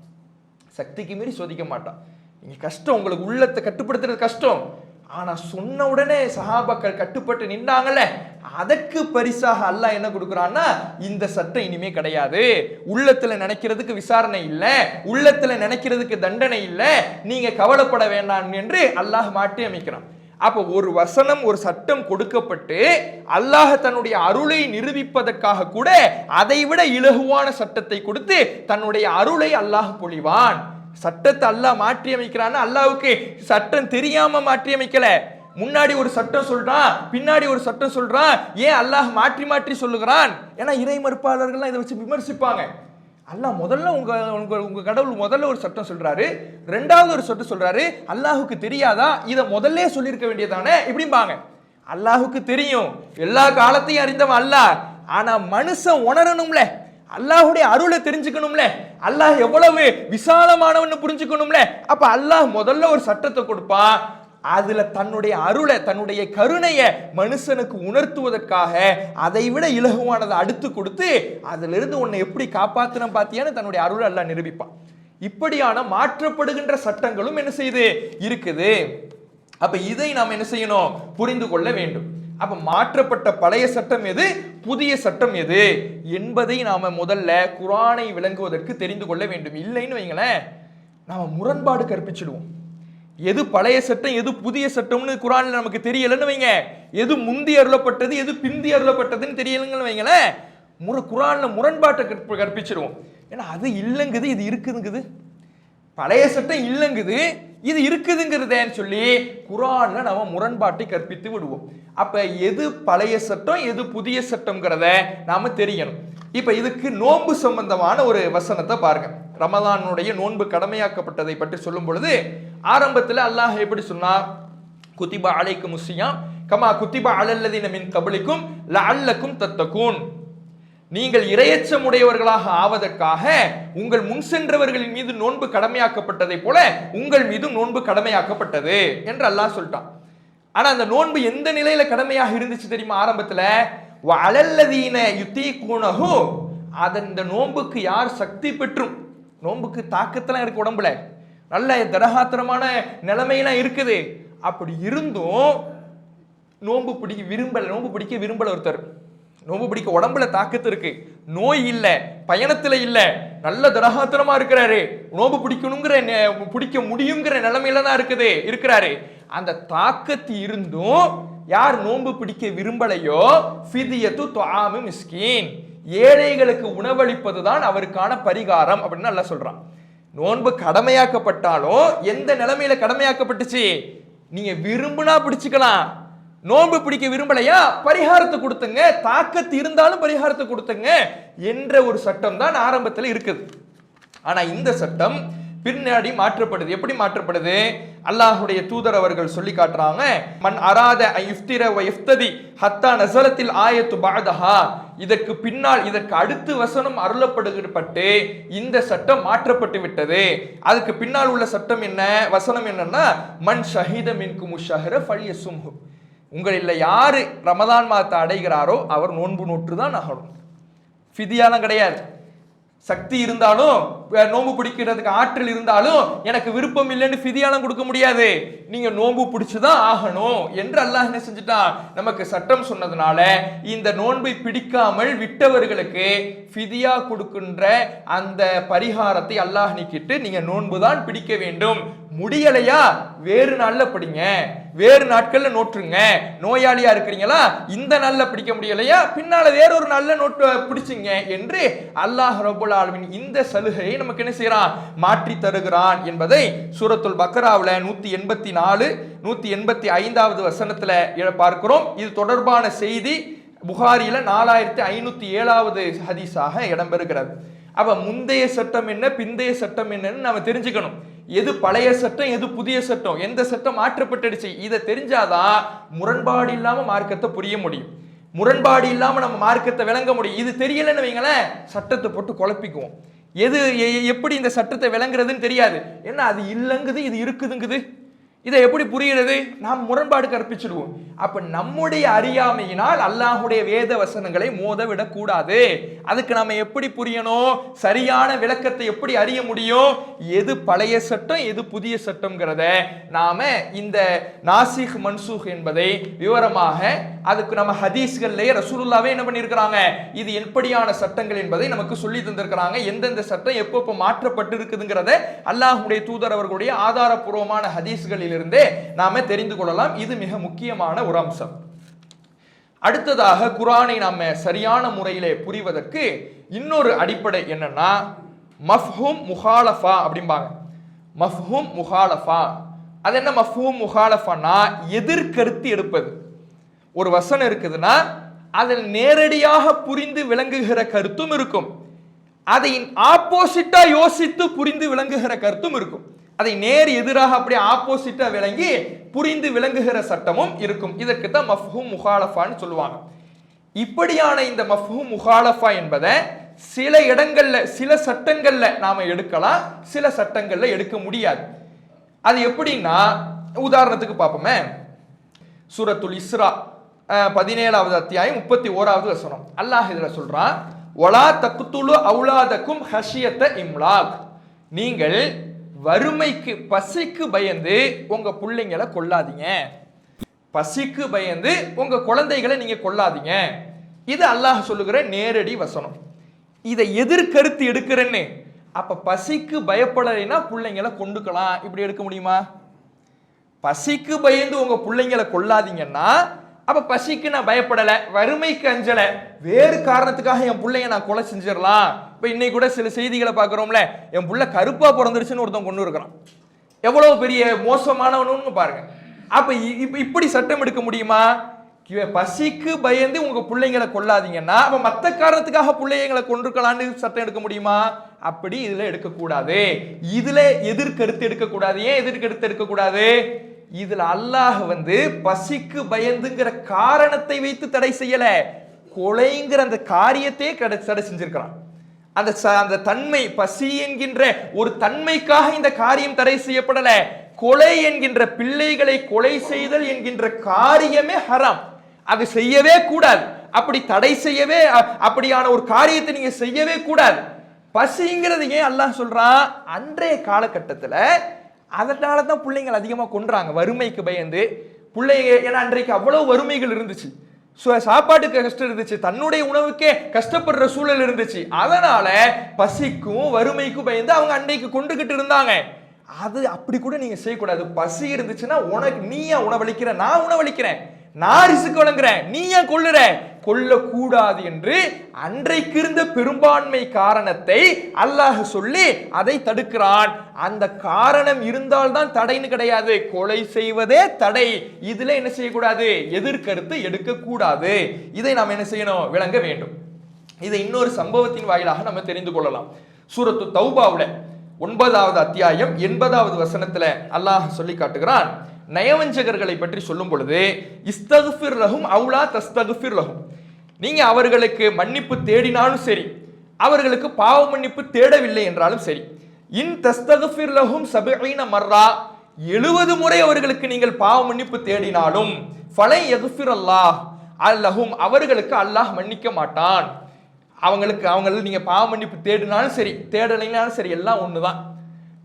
சக்திக்கு மீறி சோதிக்க மாட்டான். இங்க கஷ்டம், உங்களுக்கு உள்ளத்தை கட்டுப்படுத்துறது கஷ்டம். ஆனா சொன்ன உடனே சஹாபாக்கள் கட்டுப்பட்டு நின்றாங்கல்ல, அதற்கு பரிசாக அல்லாஹ் என்ன கொடுக்குறான்னா, இந்த சட்டம் இனிமே கிடையாது, உள்ளத்துல நினைக்கிறதுக்கு விசாரணை இல்ல, உள்ளத்துல நினைக்கிறதுக்கு தண்டனை இல்ல, நீங்க கவலைப்பட வேண்டாம் என்று அல்லாஹ் மாற்றி அமைக்கிறான். அப்ப ஒரு வசனம், ஒரு சட்டம் கொடுக்கப்பட்டு அல்லாஹ் தன்னுடைய அருளை நிரூபிப்பதற்காக கூட அதைவிட இலகுவான சட்டத்தை கொடுத்து தன்னுடைய அருளை அல்லாஹ் பொழிவான். சட்டத்தை அல்லாஹ் மாற்றி அமைக்கிறான்னு அல்லாஹ்வுக்கு சட்டம் தெரியாம மாற்றி அமைக்கல. முன்னாடி ஒரு சட்டம் சொல்றான், பின்னாடி ஒரு சட்டம் சொல்றான். ஏன் அல்லாஹ் மாற்றி மாற்றி சொல்லுகிறான்? ஏன்னா இறை மறுப்பாளர்கள்லாம் இதை வச்சு விமர்சிப்பாங்க. அல்லாஹ் முதல்ல உங்க கடவுள் முதல்ல ஒரு சட்டம் சொல்றாரு, ரெண்டாவது ஒரு சட்டம் சொல்றாரு, அல்லாஹுக்கு தெரியாதா? இதை முதல்ல சொல்லியிருக்க வேண்டியதானே இப்படிம்பாங்க. அல்லாஹுக்கு தெரியும், எல்லா காலத்தையும் அறிந்தவன் அல்லாஹ். ஆனா மனுஷன் உணரணும்ல, அல்லாஹுடைய அருளை தெரிஞ்சுக்கணும்ல, அல்லாஹ் எவ்வளவு விசாலமானவன் புரிஞ்சுக்கணும்ல. அப்ப அல்லாஹ் முதல்ல ஒரு சட்டத்தை கொடுப்பான், அதுல தன்னுடைய அருளை, தன்னுடைய கருணையை மனுஷனுக்கு உணர்த்துவதற்காக அதை விட இலகுவானதை அடுத்து கொடுத்து அதுல இருந்து உன்னை எப்படி காப்பாத்தின பாத்தியான்னு தன்னுடைய அருளை அல்லாஹ் நிரூபிப்பான். இப்படியான மாற்றப்படுகின்ற சட்டங்களும் என்ன செய்யுது இருக்குது. அப்ப இதை நாம் என்ன செய்யணும், புரிந்து கொள்ள வேண்டும். அப்ப மாற்றப்பட்ட பழைய சட்டம் எது, புதிய சட்டம் எது என்பதை நாம முதல்ல குர்ஆனை விளங்குவதற்கு தெரிந்து கொள்ள வேண்டும். இல்லைன்னு வைங்களேன், நாம முரண்பாடு கற்பிச்சிடுவோம். எது பழைய சட்டம் எது புதிய சட்டம்னு குர்ஆன்ல நமக்கு தெரியலன்னு வைங்க, எது முந்தி அருளப்பட்டது எது பிந்தி அருளப்பட்டதுன்னு தெரியலன்னு வைங்களேன், குர்ஆன்ல முரண்பாட்டை கற்பிச்சிடுவோம். ஏன்னா அது இல்லங்குது இது இருக்குதுங்குது, பழைய சட்டம் இல்லங்குது இது இருக்குதுங்கிறதேன்னு சொல்லி குர்ஆன்ல நாம முரண்பாட்டை கற்பித்து விடுவோம். அப்ப எது பழைய சட்டம் எது புதிய சட்டம்ங்கிறத நாம தெரியணும். இப்ப இதுக்கு நோன்பு சம்பந்தமான ஒரு வசனத்தை பாருங்க. ரமலானுடைய நோன்பு கடமையாக்கப்பட்டதை பற்றி சொல்லும் பொழுது ஆரம்பத்தில் அல்லாஹ் எப்படி சொன்னார், குத்திபா அலைக்கும் முஸ்ஸியாம் கமா குத்திபா அலல்லதீன மின் கப்லிக்கும் லஅல்லக்கும் தத்தகூன், நீங்கள் இரையச்சம் உடையவர்களாக ஆவதற்காக உங்கள் முன் சென்றவர்களின் மீது நோன்பு கடமையாக்கப்பட்டதை போல உங்கள் மீது நோன்பு கடமையாக்கப்பட்டது என்று அல்லாஹ் சொல்லிட்டான். ஆனா அந்த நோன்பு எந்த நிலையில கடமையாக இருந்துச்சு தெரியுமா? ஆரம்பத்துல வஅலல்லதீன யுதீகுனஹு, அந்த நோன்புக்கு யார் சக்தி பெற்றும், நோன்புக்கு தாக்கத்தெல்லாம் இருக்கு, உடம்புல நல்ல திடகாத்திரமான நிலைமையெல்லாம் இருக்குது, அப்படி இருந்தும் நோன்பு பிடிக்க விரும்பல ஒருத்தர், நோன்பு பிடிக்க உடம்புல தாக்கத்து இருக்கு, நோய் இல்ல, பயணத்துல இல்ல, நல்ல திடகாத்திரமா இருக்கிறாரு, நோன்பு பிடிக்க முடியுங்கிற நிலைமையில தான் இருக்கிறாரு. அந்த தாக்கத்து இருந்தும் யார் நோன்பு பிடிக்க விரும்பலையோ ஃபிதியத்து துஆமு மிஸ்கீன், ஏழைகளுக்கு உணவளிப்பதுதான் அவருக்கான பரிகாரம் அப்படின்னு அல்லாஹ் சொல்றான். நோன்பு கடமையாக்கப்பட்டாலும் எந்த நிலைமையில கடமையாக்கப்பட்டுச்சு, நீங்க விரும்புனா பிடிச்சுக்கலாம், நோன்பு பிடிக்க விரும்பலையா பரிகாரத்தை கொடுத்துங்க, தாக்கத்து இருந்தாலும் பரிகாரத்தை கொடுத்துங்க என்ற ஒரு சட்டம் தான் ஆரம்பத்தில் இருக்குது. ஆனா இந்த சட்டம் பின்னாடி மாற்றப்படுது. எப்படி மாற்றப்படுது? அல்லாஹ்வுடைய தூதர் அவர்கள் சொல்லி காட்டுறாங்க, மன் அராத இஃப்திர வ இஃப்ததி ஹத்தா நஸலத்தில் ஆயத்து பஅதஹா, இதற்கு பின்னால் இதற்கு அடுத்து வசனம் அருளப்படுகிற இந்த சட்டம் மாற்றப்பட்டு விட்டது. அதுக்கு பின்னால் உள்ள சட்டம் என்ன, வசனம் என்னன்னா, மன் ஷஹீத மின்கும் ஷஹர ஃபல்யசும்ஹு, உங்களில் யாரு ரமதான் மாதத்தை அடைகிறாரோ அவர் நோன்பு நோற்று தான் ஆகணும். ஃபிதியாலாம் கிடையாது. சக்தி இருந்தாலும் நோன்பு பிடிக்கிறதுக்கு ஆற்றல் இருந்தாலும் எனக்கு விருப்பம் இல்லைன்னு ஃபிதியாலாம் கொடுக்க முடியாது, நீங்க நோன்பு பிடிச்சுதான் ஆகணும் என்று அல்லாஹ் என்ன செஞ்சுட்டான், நமக்கு சட்டம் சொன்னதுனால இந்த நோன்பை பிடிக்காமல் விட்டவர்களுக்கு ஃபிதியா கொடுக்கின்ற அந்த பரிகாரத்தை அல்லாஹ் நீக்கிட்டு நீங்க நோன்பு தான் பிடிக்க வேண்டும், முடியலையா வேறு நாள்ல பிடிங்க, வேறு நாட்கள்ல நோற்றுங்க, நோயாளியா இருக்கிறீங்களா இந்த நாள்ல பிடிக்க முடியலையா பின்னால வேறொரு நாள்ல நோட்டு பிடிச்சிங்க என்று அல்லாஹ் ரப்பல் ஆலமீன் இந்த சலுகையை நமக்கு என்ன செய்யறான், மாற்றி தருகிறான் என்பதை சூரத்துல் பக்ராவுல 184 185வது வசனத்துல பார்க்கிறோம். இது தொடர்பான செய்தி புகாரில 4507வது ஹதீஸாக இடம்பெறுகிறது. அப்ப முந்தைய சட்டம் என்ன பிந்தைய சட்டம் என்னன்னு நாம தெரிஞ்சுக்கணும். எது பழைய சட்டம் எது புதிய சட்டம், எந்த சட்டம் மாற்றப்பட்டுடுச்சு, இதை தெரிஞ்சாதான் முரண்பாடு இல்லாம மார்க்கத்தை புரிய முடியும், முரண்பாடு இல்லாம நம்ம மார்க்கத்தை விளங்க முடியும். இது தெரியலன்னு வைங்களேன், சட்டத்தை போட்டு குழப்பிக்குவோம். எது எப்படி இந்த சட்டத்தை விளங்குறதுன்னு தெரியாது. என்ன அது இல்லங்குது இது இருக்குதுங்குது, இதை எப்படி புரிகிறது? நாம் முரண்பாடு கற்பிச்சிடுவோம். அப்ப நம்முடைய அறியாமையினால் அல்லாஹுடைய வேத வசனங்களை மோத விடக்கூடாது. அதுக்கு நம்ம எப்படி புரியணும்? சரியான விளக்கத்தை எப்படி அறிய முடியும்? எது பழைய சட்டம், எது புதிய சட்டம்ங்கிறத நாம இந்த நாசிக் மன்சூக் என்பதை விவரமாக அதுக்கு நம்ம ஹதீஸ்கள்லயே ரசூலுல்லாவே என்ன பண்ணியிருக்கிறாங்க, இது எப்படியான சட்டங்கள் என்பதை நமக்கு சொல்லி தந்திருக்கிறாங்க. எந்தெந்த சட்டம் எப்போ மாற்றப்பட்டு இருக்குதுங்கிறத அல்லாஹுடைய தூதர் அவர்களுடைய ஆதாரபூர்வமான ஹதீஸ்களில் இருந்தே நாம தெரிந்து கொள்ளலாம். இது மிக முக்கியமான ஒரு அம்சம். அடுத்ததாக குர்ஆனை நாம சரியான முறையிலே புரிவதற்கு இன்னொரு அடிப்படை என்னன்னா மஃஹூம் முஹாலஃபா அப்படிம்பாங்க. மஃஹூம் முஹாலஃபா, அது என்ன மஃஹூம் முஹாலஃபானா? எதிர்கருத்து எடுப்பது. ஒரு வசனம் இருக்குதுன்னா அதில் நேரடியாக புரிந்து விளங்குகிற கருத்தும் இருக்கும், அதை ஆப்போசிட்டா யோசித்து புரிந்து விளங்குகிற கருத்தும் இருக்கும். அதை நேர் எதிராக அப்படியே ஆப்போசிட்டா விளங்கி புரிந்து விளங்குகிற சட்டமும் இருக்கும். இதற்கு தான் மஃஹூம் முஹாலஃபான்னு சொல்லுவாங்க. இப்படியான இந்த மஃஹூம் முஹாலஃபா என்பதை சில இடங்கள்ல சில சட்டங்கள்ல நாம எடுக்கலாம், சில சட்டங்கள்ல எடுக்க முடியாது. அது எப்படின்னா, உதாரணத்துக்கு பார்ப்போமே, சூரத்துல் இஸ்ரா 17வது அத்தியாயம் 31வது வசனம். அல்லாஹ் இதுல சொல்றான், வலா தக்துலு அவுலாதக்கும் ஹஷியத்த இம்லாக், நீங்கள் வறுமைக்கு பசிக்கு பயந்து உங்க பிள்ளைங்களை கொல்லாதீங்க. பசிக்கு பயந்து உங்க குழந்தைகளை நீங்க கொல்லாதீங்க. இது அல்லாஹ் சொல்லுகிற நேரடி வசனம். இதை எதிர்கருத்து எடுக்கிறேன்னு, அப்ப பசிக்கு பயப்படலைன்னா பிள்ளைங்களை கொண்டுக்கலாம், இப்படி எடுக்க முடியுமா? பசிக்கு பயந்து உங்க பிள்ளைங்களை கொல்லாதீங்கன்னா அப்ப பசிக்கு நான் பயப்படல, வறுமைக்கு அஞ்சல, வேறு காரணத்துக்காக என் பிள்ளைய நான் கொலை செஞ்சிடலாம். இப்ப இன்னைக்கு கூட சில செய்திகளை பார்க்கிறோம்ல, என் புள்ள கருப்பா பிறந்துருச்சுன்னு ஒருத்தன் கொண்டு இருக்கிறான். எவ்வளவு பெரிய மோசமானவனு பாருங்க. அப்ப இப்படி சட்டம் எடுக்க முடியுமா? பசிக்கு பயந்து உங்க பிள்ளைங்களை கொல்லாதீங்கன்னா அப்ப மத்த காரணத்துக்காக பிள்ளைங்களை கொண்டிருக்கலான்னு சட்டம் எடுக்க முடியுமா? அப்படி இதுல எடுக்கக்கூடாது. இதுல எதிர்கருத்து எடுக்கக்கூடாது. ஏன் எதிர்கருத்து எடுக்கக்கூடாது? இதுல அல்லாஹ் பசிக்கு பயந்துங்கிற காரணத்தை வைத்து தடை செய்யல, கொலைங்கிற அந்த காரியத்தையே தடை செஞ்சிருக்கிறான். அந்த தன்மை, பசி என்கின்ற ஒரு தன்மைக்காக இந்த காரியம் தடை செய்யப்படல. கொலை என்கின்ற பிள்ளைகளை கொலை செய்தல் என்கின்ற காரியமே ஹராம், அது செய்யவே கூடாது. அப்படி தடை செய்யவே, அப்படியான ஒரு காரியத்தை நீங்க செய்யவே கூடாது. பசிங்கிறது ஏன் அல்லாஹ் சொல்றான்? அன்றைய காலகட்டத்துல அதனால தான் பிள்ளைங்கள் அதிகமா கொன்றாங்க, வறுமைக்கு பயந்து. பிள்ளைங்க ஏன்னா அன்றைக்கு அவ்வளவு வறுமைகள் இருந்துச்சு, சாப்பாட்டுக்கு கஷ்டம் இருந்துச்சு, தன்னுடைய உணவுக்கே கஷ்டப்படுற சூழல் இருந்துச்சு. அதனால பசிக்கும் வறுமைக்கும் பயந்து அவங்க அன்றைக்கு கொண்டுகிட்டு இருந்தாங்க. அது அப்படி கூட நீங்க செய்யக்கூடாது. பசி இருந்துச்சுன்னா உனக்கு நீயா உணவளிக்கிற, நான் உணவளிக்கிறேன், நான் ரிசுக்கு வழங்குறேன், நீ ஏன் கொள்ளுற? கொல்லக்கூடாது என்று அன்றைக்கு இருந்த பெரும்பான்மை காரணத்தை அல்லாஹ் சொல்லி அதை தடுக்கிறான். அந்த காரணம் இருந்தால்தான் தடைன்னு கிடையாது, கொலை செய்வதே தடை. இதுல என்ன செய்யக்கூடாது? எதிர்கருத்து எடுக்கக்கூடாது. இதை நாம் என்ன செய்யணும்? விளங்க வேண்டும். இதை இன்னொரு சம்பவத்தின் வாயிலாக நம்ம தெரிந்து கொள்ளலாம். சூரத்து தௌபாவுல 9வது அத்தியாயம் 80வது வசனத்துல அல்லாஹ் சொல்லி காட்டுகிறான், நயவஞ்சகர்களை பற்றி சொல்லும் பொழுது, இஸ்தக்ஃபிர் லஹும் அவுலா தஸ்தக்ஃபிர் லஹும், நீங்க அவர்களுக்கு மன்னிப்பு தேடினாலும் சரி, அவர்களுக்கு பாவ மன்னிப்பு தேடவில்லை என்றாலும் சரி, இன் தஸ்தக்ஃபிர் லஹும் 70 மர்ரா, 70 முறை அவர்களுக்கு நீங்கள் பாவ மன்னிப்பு தேடினாலும், ஃபலை யக்ஃபிர் அல்லாஹ் லஹும், அவர்களுக்கு அல்லாஹ் மன்னிக்க மாட்டான். அவங்களுக்கு நீங்க பாவ மன்னிப்பு தேடினாலும் சரி, தேடலைனாலும் சரி, எல்லாம் ஒண்ணுதான்.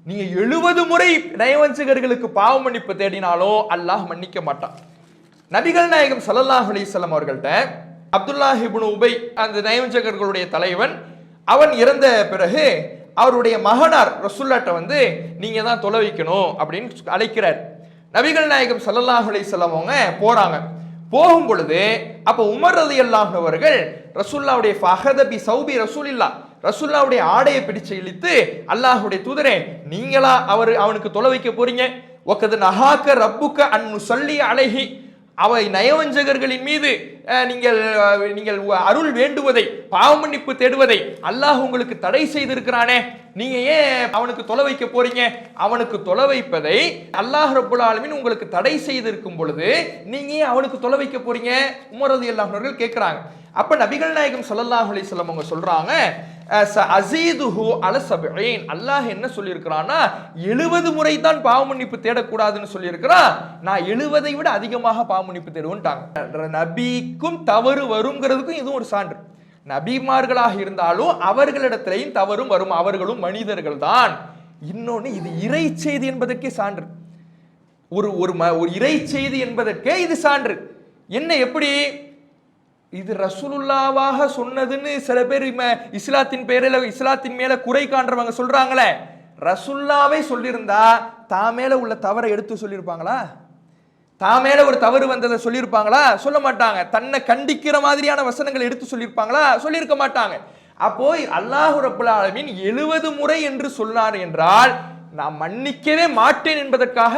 நீங்க 70 முறை நயவஞ்சகர்களுக்கு பாவ மன்னிப்பு தேடினாலும் அல்லாஹ் மன்னிக்க மாட்டான். நபிகள் நாயகம் ஸல்லல்லாஹு அலைஹி வஸல்லம் அவர்கள்ட்ட அப்துல்லாஹ் இப்னு உபை, அந்த நயவஞ்சகர்களுடைய தலைவன், அவன் இறந்த பிறகு அவருடைய மகனார் ரசூலுல்லாஹ்ட்ட நீங்க தான் தொலை வைக்கணும் அப்படின்னு அழைக்கிறார். நபிகள் நாயகம் ஸல்லல்லாஹு அலைஹி வஸல்லம் அவங்க போறாங்க. போகும் பொழுது அப்ப உமர் ரலியல்லாஹு அவர்கள் ரசூலுல்லாஹ்வுடைய ஃபஹத பி சௌபி ரசூலில்லாஹ், ரசூலுல்லாஹ்வுடைய ஆடையை பிடிச்சு இழுத்து, அல்லாஹ்வுடைய தூதரே, நீங்களா அவனுக்கு தொலை வைக்க போறீங்க? வகத் நஹாக ரப்புக அன் நுஸல்லி அலைஹி, அவை நயவஞ்சகர்களின் மீது நீங்கள் அருள் வேண்டுவதை, பாவ மன்னிப்பு தேடுவதை அல்லாஹ் உங்களுக்கு தடை செய்திருக்கிறானே, நீங்க ஏன் அவனுக்கு தொலை வைக்க போறீங்க? அவனுக்கு தொலை வைப்பதை அல்லாஹ் ரப்புல் ஆலமீன் உங்களுக்கு தடை செய்திருக்கும் பொழுது நீங்க ஏன் அவனுக்கு தொலை வைக்க போறீங்க? உமர் ரலியல்லாஹு அன்ஹு கேட்கிறாங்க. அப்ப நபிகள் நாயகம் ஸல்லல்லாஹு அலைஹி வஸல்லம் அவங்க சொல்றாங்க, அஸீதுஹு அல சபீன், அல்லாஹ் என்ன சொல்லியிருக்கிறான்னா 70 முறை தான் பாவ மன்னிப்பு தேடக்கூடாதுன்னு சொல்லியிருக்கிறான். நான் 70ஐ விட அதிகமாக பாவ மன்னிப்பு தேடுவேன்ட்டாங்க. நபிக்கும் தவறு வருங்கிறதுக்கும் இதுவும் ஒரு சான்று. நபிமார்களாக இருந்தாலும் அவர்களிடத்திலையும் தவறும் வரும், அவர்களும் மனிதர்கள் தான். இன்னொன்னு, இது இறை செய்தி என்பதற்கே சான்று. ஒரு இறை செய்தி என்பதற்கே இது சான்று. என்ன, எப்படி இது ரசூலுல்லாவாக சொன்னதுன்னு சில பேர் இஸ்லாத்தின் பேரில் இஸ்லாத்தின் மேல குறை காண்றவங்க சொல்றாங்களே, ரசூலுல்லாவே சொல்லியிருந்தா தான் மேல உள்ள தவறை எடுத்து சொல்லியிருப்பாங்களா? தான் மேல ஒரு தவறு வந்ததை சொல்லியிருப்பாங்களா? சொல்ல மாட்டாங்க. தன்னை கண்டிக்கிற மாதிரியான வசனங்களை எடுத்து சொல்லியிருப்பாங்களா? சொல்லியிருக்க மாட்டாங்க. அப்போ அல்லாஹ் ரப்பல் ஆலமீன் 70 முறை என்று சொன்னார் என்றால் நான் மன்னிக்கவே மாட்டேன் என்பதற்காக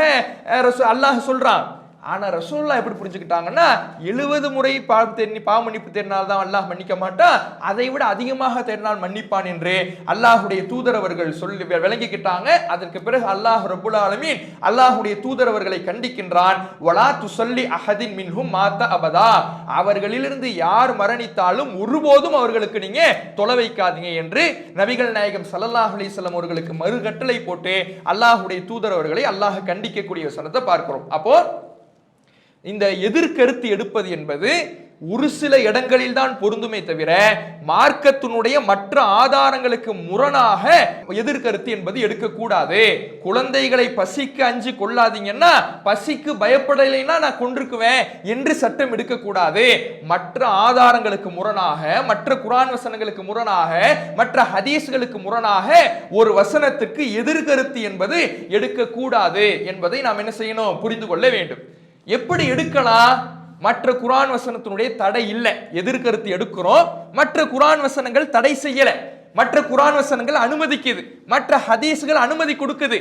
அல்லாஹ் சொல்றான். ஆனா ரசூலுல்லாஹ் எப்படி புரிஞ்சுக்கிட்டாங்கன்னா 70 முறை பாவ மன்னிப்பு தேடினால் அல்லாஹ் மன்னிக்க மாட்டான், அதை விட அதிகமாக தேடினால் மன்னிப்பான் என்று அல்லாஹுடைய தூதரவர்கள் சொல்லி விளங்கிக்கிட்டாங்க. அதற்கு பிறகு அல்லாஹ் ரப்புல் ஆலமீன் அல்லாஹுடைய தூதரவர்களை கண்டிக்கின்றான். வலா துஸல்லி அஹதின் மின்ஹும் மாத அபதா, அவர்களிலிருந்து யார் மரணித்தாலும் ஒருபோதும் அவர்களுக்கு நீங்க தொலை வைக்காதீங்க என்று நபிகள் நாயகம் ஸல்லல்லாஹு அலைஹி வஸல்லம் அவர்களுக்கு மறுகட்டளை போட்டு அல்லாஹுடைய தூதரவர்களை அல்லாஹ் கண்டிக்கக்கூடிய வசனத்தை பார்க்கிறோம். அப்போ இந்த எதிர்கருத்து எடுப்பது என்பது ஒரு சில இடங்களில் தான் பொருந்துமே தவிர மார்க்கத்தினுடைய மற்ற ஆதாரங்களுக்கு முரணாக எதிர்கருத்து என்பது எடுக்கக்கூடாது. குழந்தைகளை பசிக்கு அஞ்சு கொள்ளாதீங்கன்னா, பசிக்கு பயப்படலைன்னா நான் கொண்டிருக்குவேன் என்று சட்டம் எடுக்கக்கூடாது. மற்ற ஆதாரங்களுக்கு முரணாக, மற்ற குர்ஆன் வசனங்களுக்கு முரணாக, மற்ற ஹதீஸ்களுக்கு முரணாக ஒரு வசனத்துக்கு எதிர்கருத்து என்பது எடுக்கக்கூடாது என்பதை நாம் என்ன செய்யணும், புரிந்து கொள்ள வேண்டும். எப்படி எடுக்கலாம்? மற்ற குர்ஆன் வசனத்தினுடைய தடை இல்லை, எதிர்கருத்து எடுக்கிறோம். மற்ற குர்ஆன் வசனங்கள் தடை செய்யல, மற்ற குர்ஆன் வசனங்கள் அனுமதிக்குது, மற்ற ஹதீஸ்கள் அனுமதி கொடுக்குது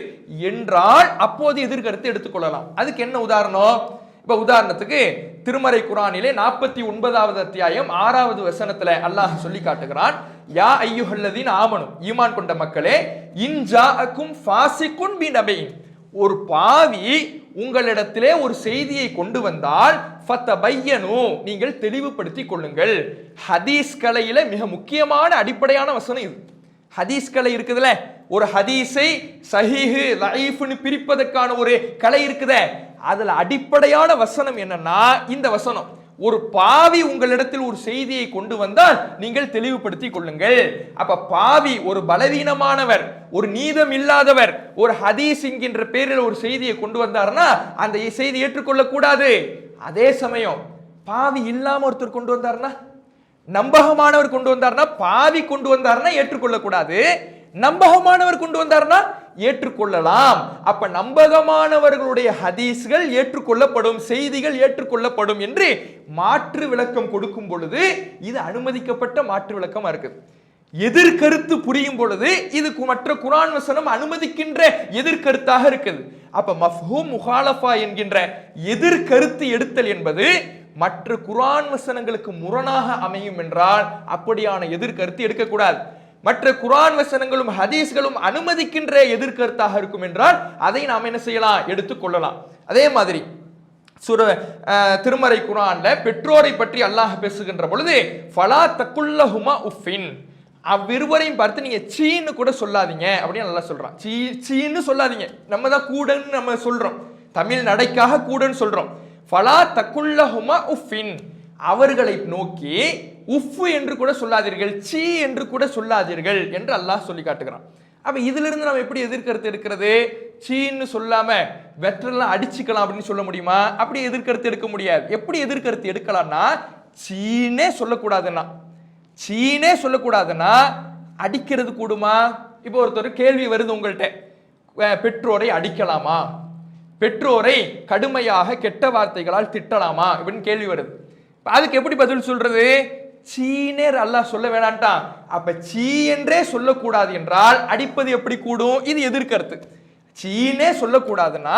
என்றால் அப்போது எதிர்கருத்து எடுத்துக்கொள்ளலாம். அதுக்கு என்ன உதாரணம்? இப்ப உதாரணத்துக்கு திருமறை குர்ஆனிலே 49வது அத்தியாயம் 6வது வசனத்துல அல்லாஹ் சொல்லி காட்டுகிறான், யா அய்யுஹல்லதீன ஆமனு, ஈமான் கொண்ட மக்களே, இன் ஜாஅக்கும் ஃபாசிகுன் பிநபைன், ஒரு பாவி உங்களிடத்திலே ஒரு செய்தியை கொண்டு வந்தால் ஃபதபையனு, நீங்கள் தெளிவுபடுத்திக் கொள்ளுங்கள். ஹதீஸ் கலையில மிக முக்கியமான அடிப்படையான வசனம் இது. ஹதீஸ் கலை இருக்குதுல, ஒரு ஹதீஸை சஹீஹ் லஈஃப்னு பிரிப்பதற்கான ஒரு கலை இருக்குதே, அதுல அடிப்படையான வசனம் என்னன்னா இந்த வசனம். ஒரு பாவி உங்களிடத்தில் ஒரு செய்தியை கொண்டு வந்தால் நீங்கள் தெளிவுபடுத்திக் கொள்ளுங்கள். அப்ப பாவி ஒரு பலவீனமானவர், ஒரு நீதம் இல்லாதவர், ஒரு ஹதீஸ் என்கின்ற பேரில் ஒரு செய்தியை கொண்டு வந்தார்னா அந்த செய்தி ஏற்றுக்கொள்ள கூடாது. அதே சமயம் பாவி இல்லாம ஒருத்தர் கொண்டு வந்தார்னா, நம்பகமானவர் கொண்டு வந்தார்னா, பாவி கொண்டு வந்தார்னா ஏற்றுக்கொள்ள கூடாது. நம்பகமானவர் கொண்டு வந்தார்னா ஏற்றுக்கொள்ளலாம். அப்ப நம்பகமானவர்களுடைய ஹதீஸ்கள் ஏற்றுக்கொள்ளப்படும், செய்திகள் ஏற்றுக்கொள்ளப்படும் என்று மாற்று விளக்கம் கொடுக்கும் பொழுது இது அனுமதிக்கப்பட்ட மாற்று விளக்கமா இருக்குது. எதிர்கருத்து புரியும் பொழுது இது மற்ற குர்ஆன் வசனம் அனுமதிக்கின்ற எதிர்கருத்தாக இருக்குது. அப்ப மஃஹூம் முகாலஃபா என்கின்ற எதிர்கருத்து எடுத்தல் என்பது மற்ற குர்ஆன் வசனங்களுக்கு முரணாக அமையும் என்றால் அப்படியான எதிர்கருத்து எடுக்கக்கூடாது. மற்ற குர்ஆன் வசனங்களும் ஹதீஸ்களும் அனுமதிக்கின்ற எதிர்கருத்தாக இருக்கும் என்றால் அதை நாம் என்ன செய்யலாம், எடுத்துக்கொள்ளலாம். அதே மாதிரி திருமறை குர்ஆன்ல பெற்றோரை பற்றி அல்லாஹ் பேசுகின்ற பொழுது ஃபலா தகுல்லஹுமா உஃபின், அவ்விருவரையும் பார்த்து நீங்க சீன்னு கூட சொல்லாதீங்க அப்படின்னு அல்லாஹ் சொல்றான். சீன்னு சொல்லாதீங்க, நம்ம தான் கூடன்னு நம்ம சொல்றோம், தமிழ் நடைக்காக கூடன்னு சொல்றோம். ஃபலா தகுல்லஹுமா உஃபின், அவர்களை நோக்கி உஃப் என்று கூட சொல்லாதீர்கள், சீ என்று கூட சொல்லாதீர்கள் என்று அல்லாஹ் சொல்லி காட்டுகிறான். அப்ப இதுல இருந்து நம்ம எப்படி எதிர்கருத்து எடுக்கிறது? சீன்னு சொல்லாம வெற்றெல்லாம் அடிச்சுக்கலாம் அப்படின்னு சொல்ல முடியுமா? அப்படி எதிர்கருத்து எடுக்க முடியாது. எப்படி எதிர்கருத்து எடுக்கலாம்னா, சீனே சொல்லக்கூடாதுன்னா, சீனே சொல்லக்கூடாதுன்னா அடிக்கிறது கூடுமா? இப்போ ஒருத்தர் கேள்வி வருது உங்கள்கிட்ட, பெற்றோரை அடிக்கலாமா, பெற்றோரை கடுமையாக கெட்ட வார்த்தைகளால் திட்டலாமா அப்படின்னு கேள்வி வருது. அதுக்கு எப்படி பதில் சொல்றது? சீனே அல்லாஹ் சொல்ல வேணான்ட்டான். அப்ப சீ என்றே சொல்லக்கூடாது என்றால் அடிப்பது எப்படி கூடும்? இது எதிர்கருத்து. சீனே சொல்லக்கூடாதுன்னா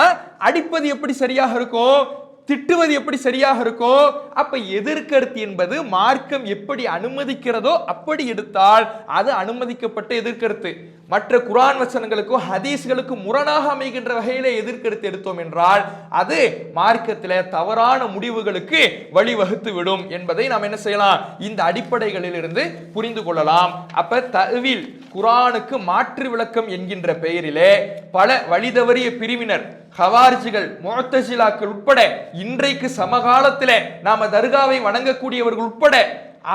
அடிப்பது எப்படி சரியாக இருக்கும்? திட்டுவது எப்படி சரியாக இருக்கோ, அப்ப எதிர்கருத்து என்பது மார்க்கம் எப்படி அனுமதிக்கிறதோ அப்படி எடுத்தால் அது அனுமதிக்கப்பட்ட எதிர்கருத்து. மற்ற குர்ஆன் வசனங்களுக்கும் ஹதீஸ்களுக்கும் முரணாக அமைகின்ற வகையில எதிர்கருத்து எடுத்தோம் என்றால் அது மார்க்கத்தில் தவறான முடிவுகளுக்கு வழிவகுத்து விடும் என்பதை நாம் என்ன செய்யலாம், இந்த அடிப்படைகளில் இருந்து புரிந்து கொள்ளலாம். அப்ப தஅவீல், குர்ஆனுக்கு மாற்று விளக்கம் என்கின்ற பெயரிலே பல வழிதவறிய பிரிவினர், ஹவாரிஜிகள், முஅத்தஸிலாக்கள் உட்பட, இன்றைக்கு சமகாலத்தில் நாம தர்காவை வணங்கக்கூடியவர்கள் உட்பட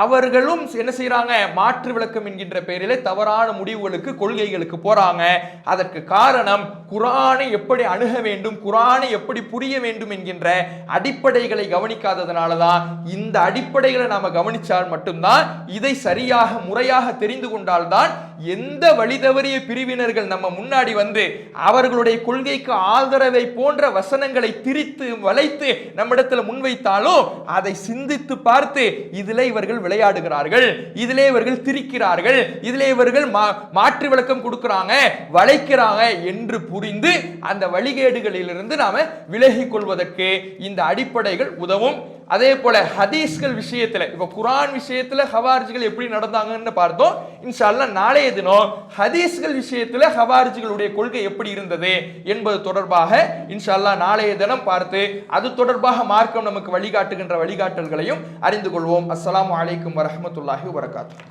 அவர்களும் என்ன செய்யறாங்க, மாற்று விளக்கம் என்கின்ற பெயரிலே தவறான முடிவுகளுக்கு, கொள்கைகளுக்கு போறாங்க. அதற்கு காரணம் குர்ஆனை எப்படி அணுக வேண்டும், குர்ஆனை எப்படி புரிய வேண்டும் என்கின்ற அடிப்படைகளை கவனிக்காததனாலதான். இந்த அடிப்படைகளை நாம கவனிச்சால் மட்டும்தான், இதை சரியாக முறையாக தெரிந்து கொண்டால்தான் எந்த வழிதவறிய பிரிவினர்கள் நம்ம முன்னாடி வந்து அவர்களுடைய கொள்கைக்கு ஆதரவை போன்ற வசனங்களை திரித்து வளைத்து நம்மிடத்துல முன்வைத்தாலும் அதை சிந்தித்து பார்த்து இதிலே இவர்கள் விளையாடுகிறார்கள், இதிலே இவர்கள் திரிக்கிறார்கள், இதிலே இவர்கள் மாற்று விளக்கம் கொடுக்கிறாங்க, வளைக்கிறாங்க என்று புரிந்து அந்த வழிகேடுகளிலிருந்து நாம விலகிக் கொள்வதற்கு இந்த அடிப்படைகள் உதவும். அதே போல ஹதீஸ்கள் விஷயத்துல, இப்ப குர்ஆன் விஷயத்துல ஹவாரிஜிகள் எப்படி நடந்தாங்கன்னு பார்த்தோம். இன்ஷா அல்லாஹ் நாளைய தினம் ஹதீஸ்கள் விஷயத்துல ஹவாரிஜிகளுடைய கொள்கை எப்படி இருந்தது என்பது தொடர்பாக இன்ஷா அல்லாஹ் நாளைய தினம் பார்த்து அது தொடர்பாக மார்க்கம் நமக்கு வழிகாட்டுகின்ற வழிகாட்டல்களையும் அறிந்து கொள்வோம். அஸ்ஸலாமு அலைக்கும் வரஹ்மத்துல்லாஹி வபரகாத்துஹு.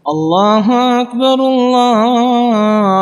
அல்லாஹு அக்பர், அல்லாஹ்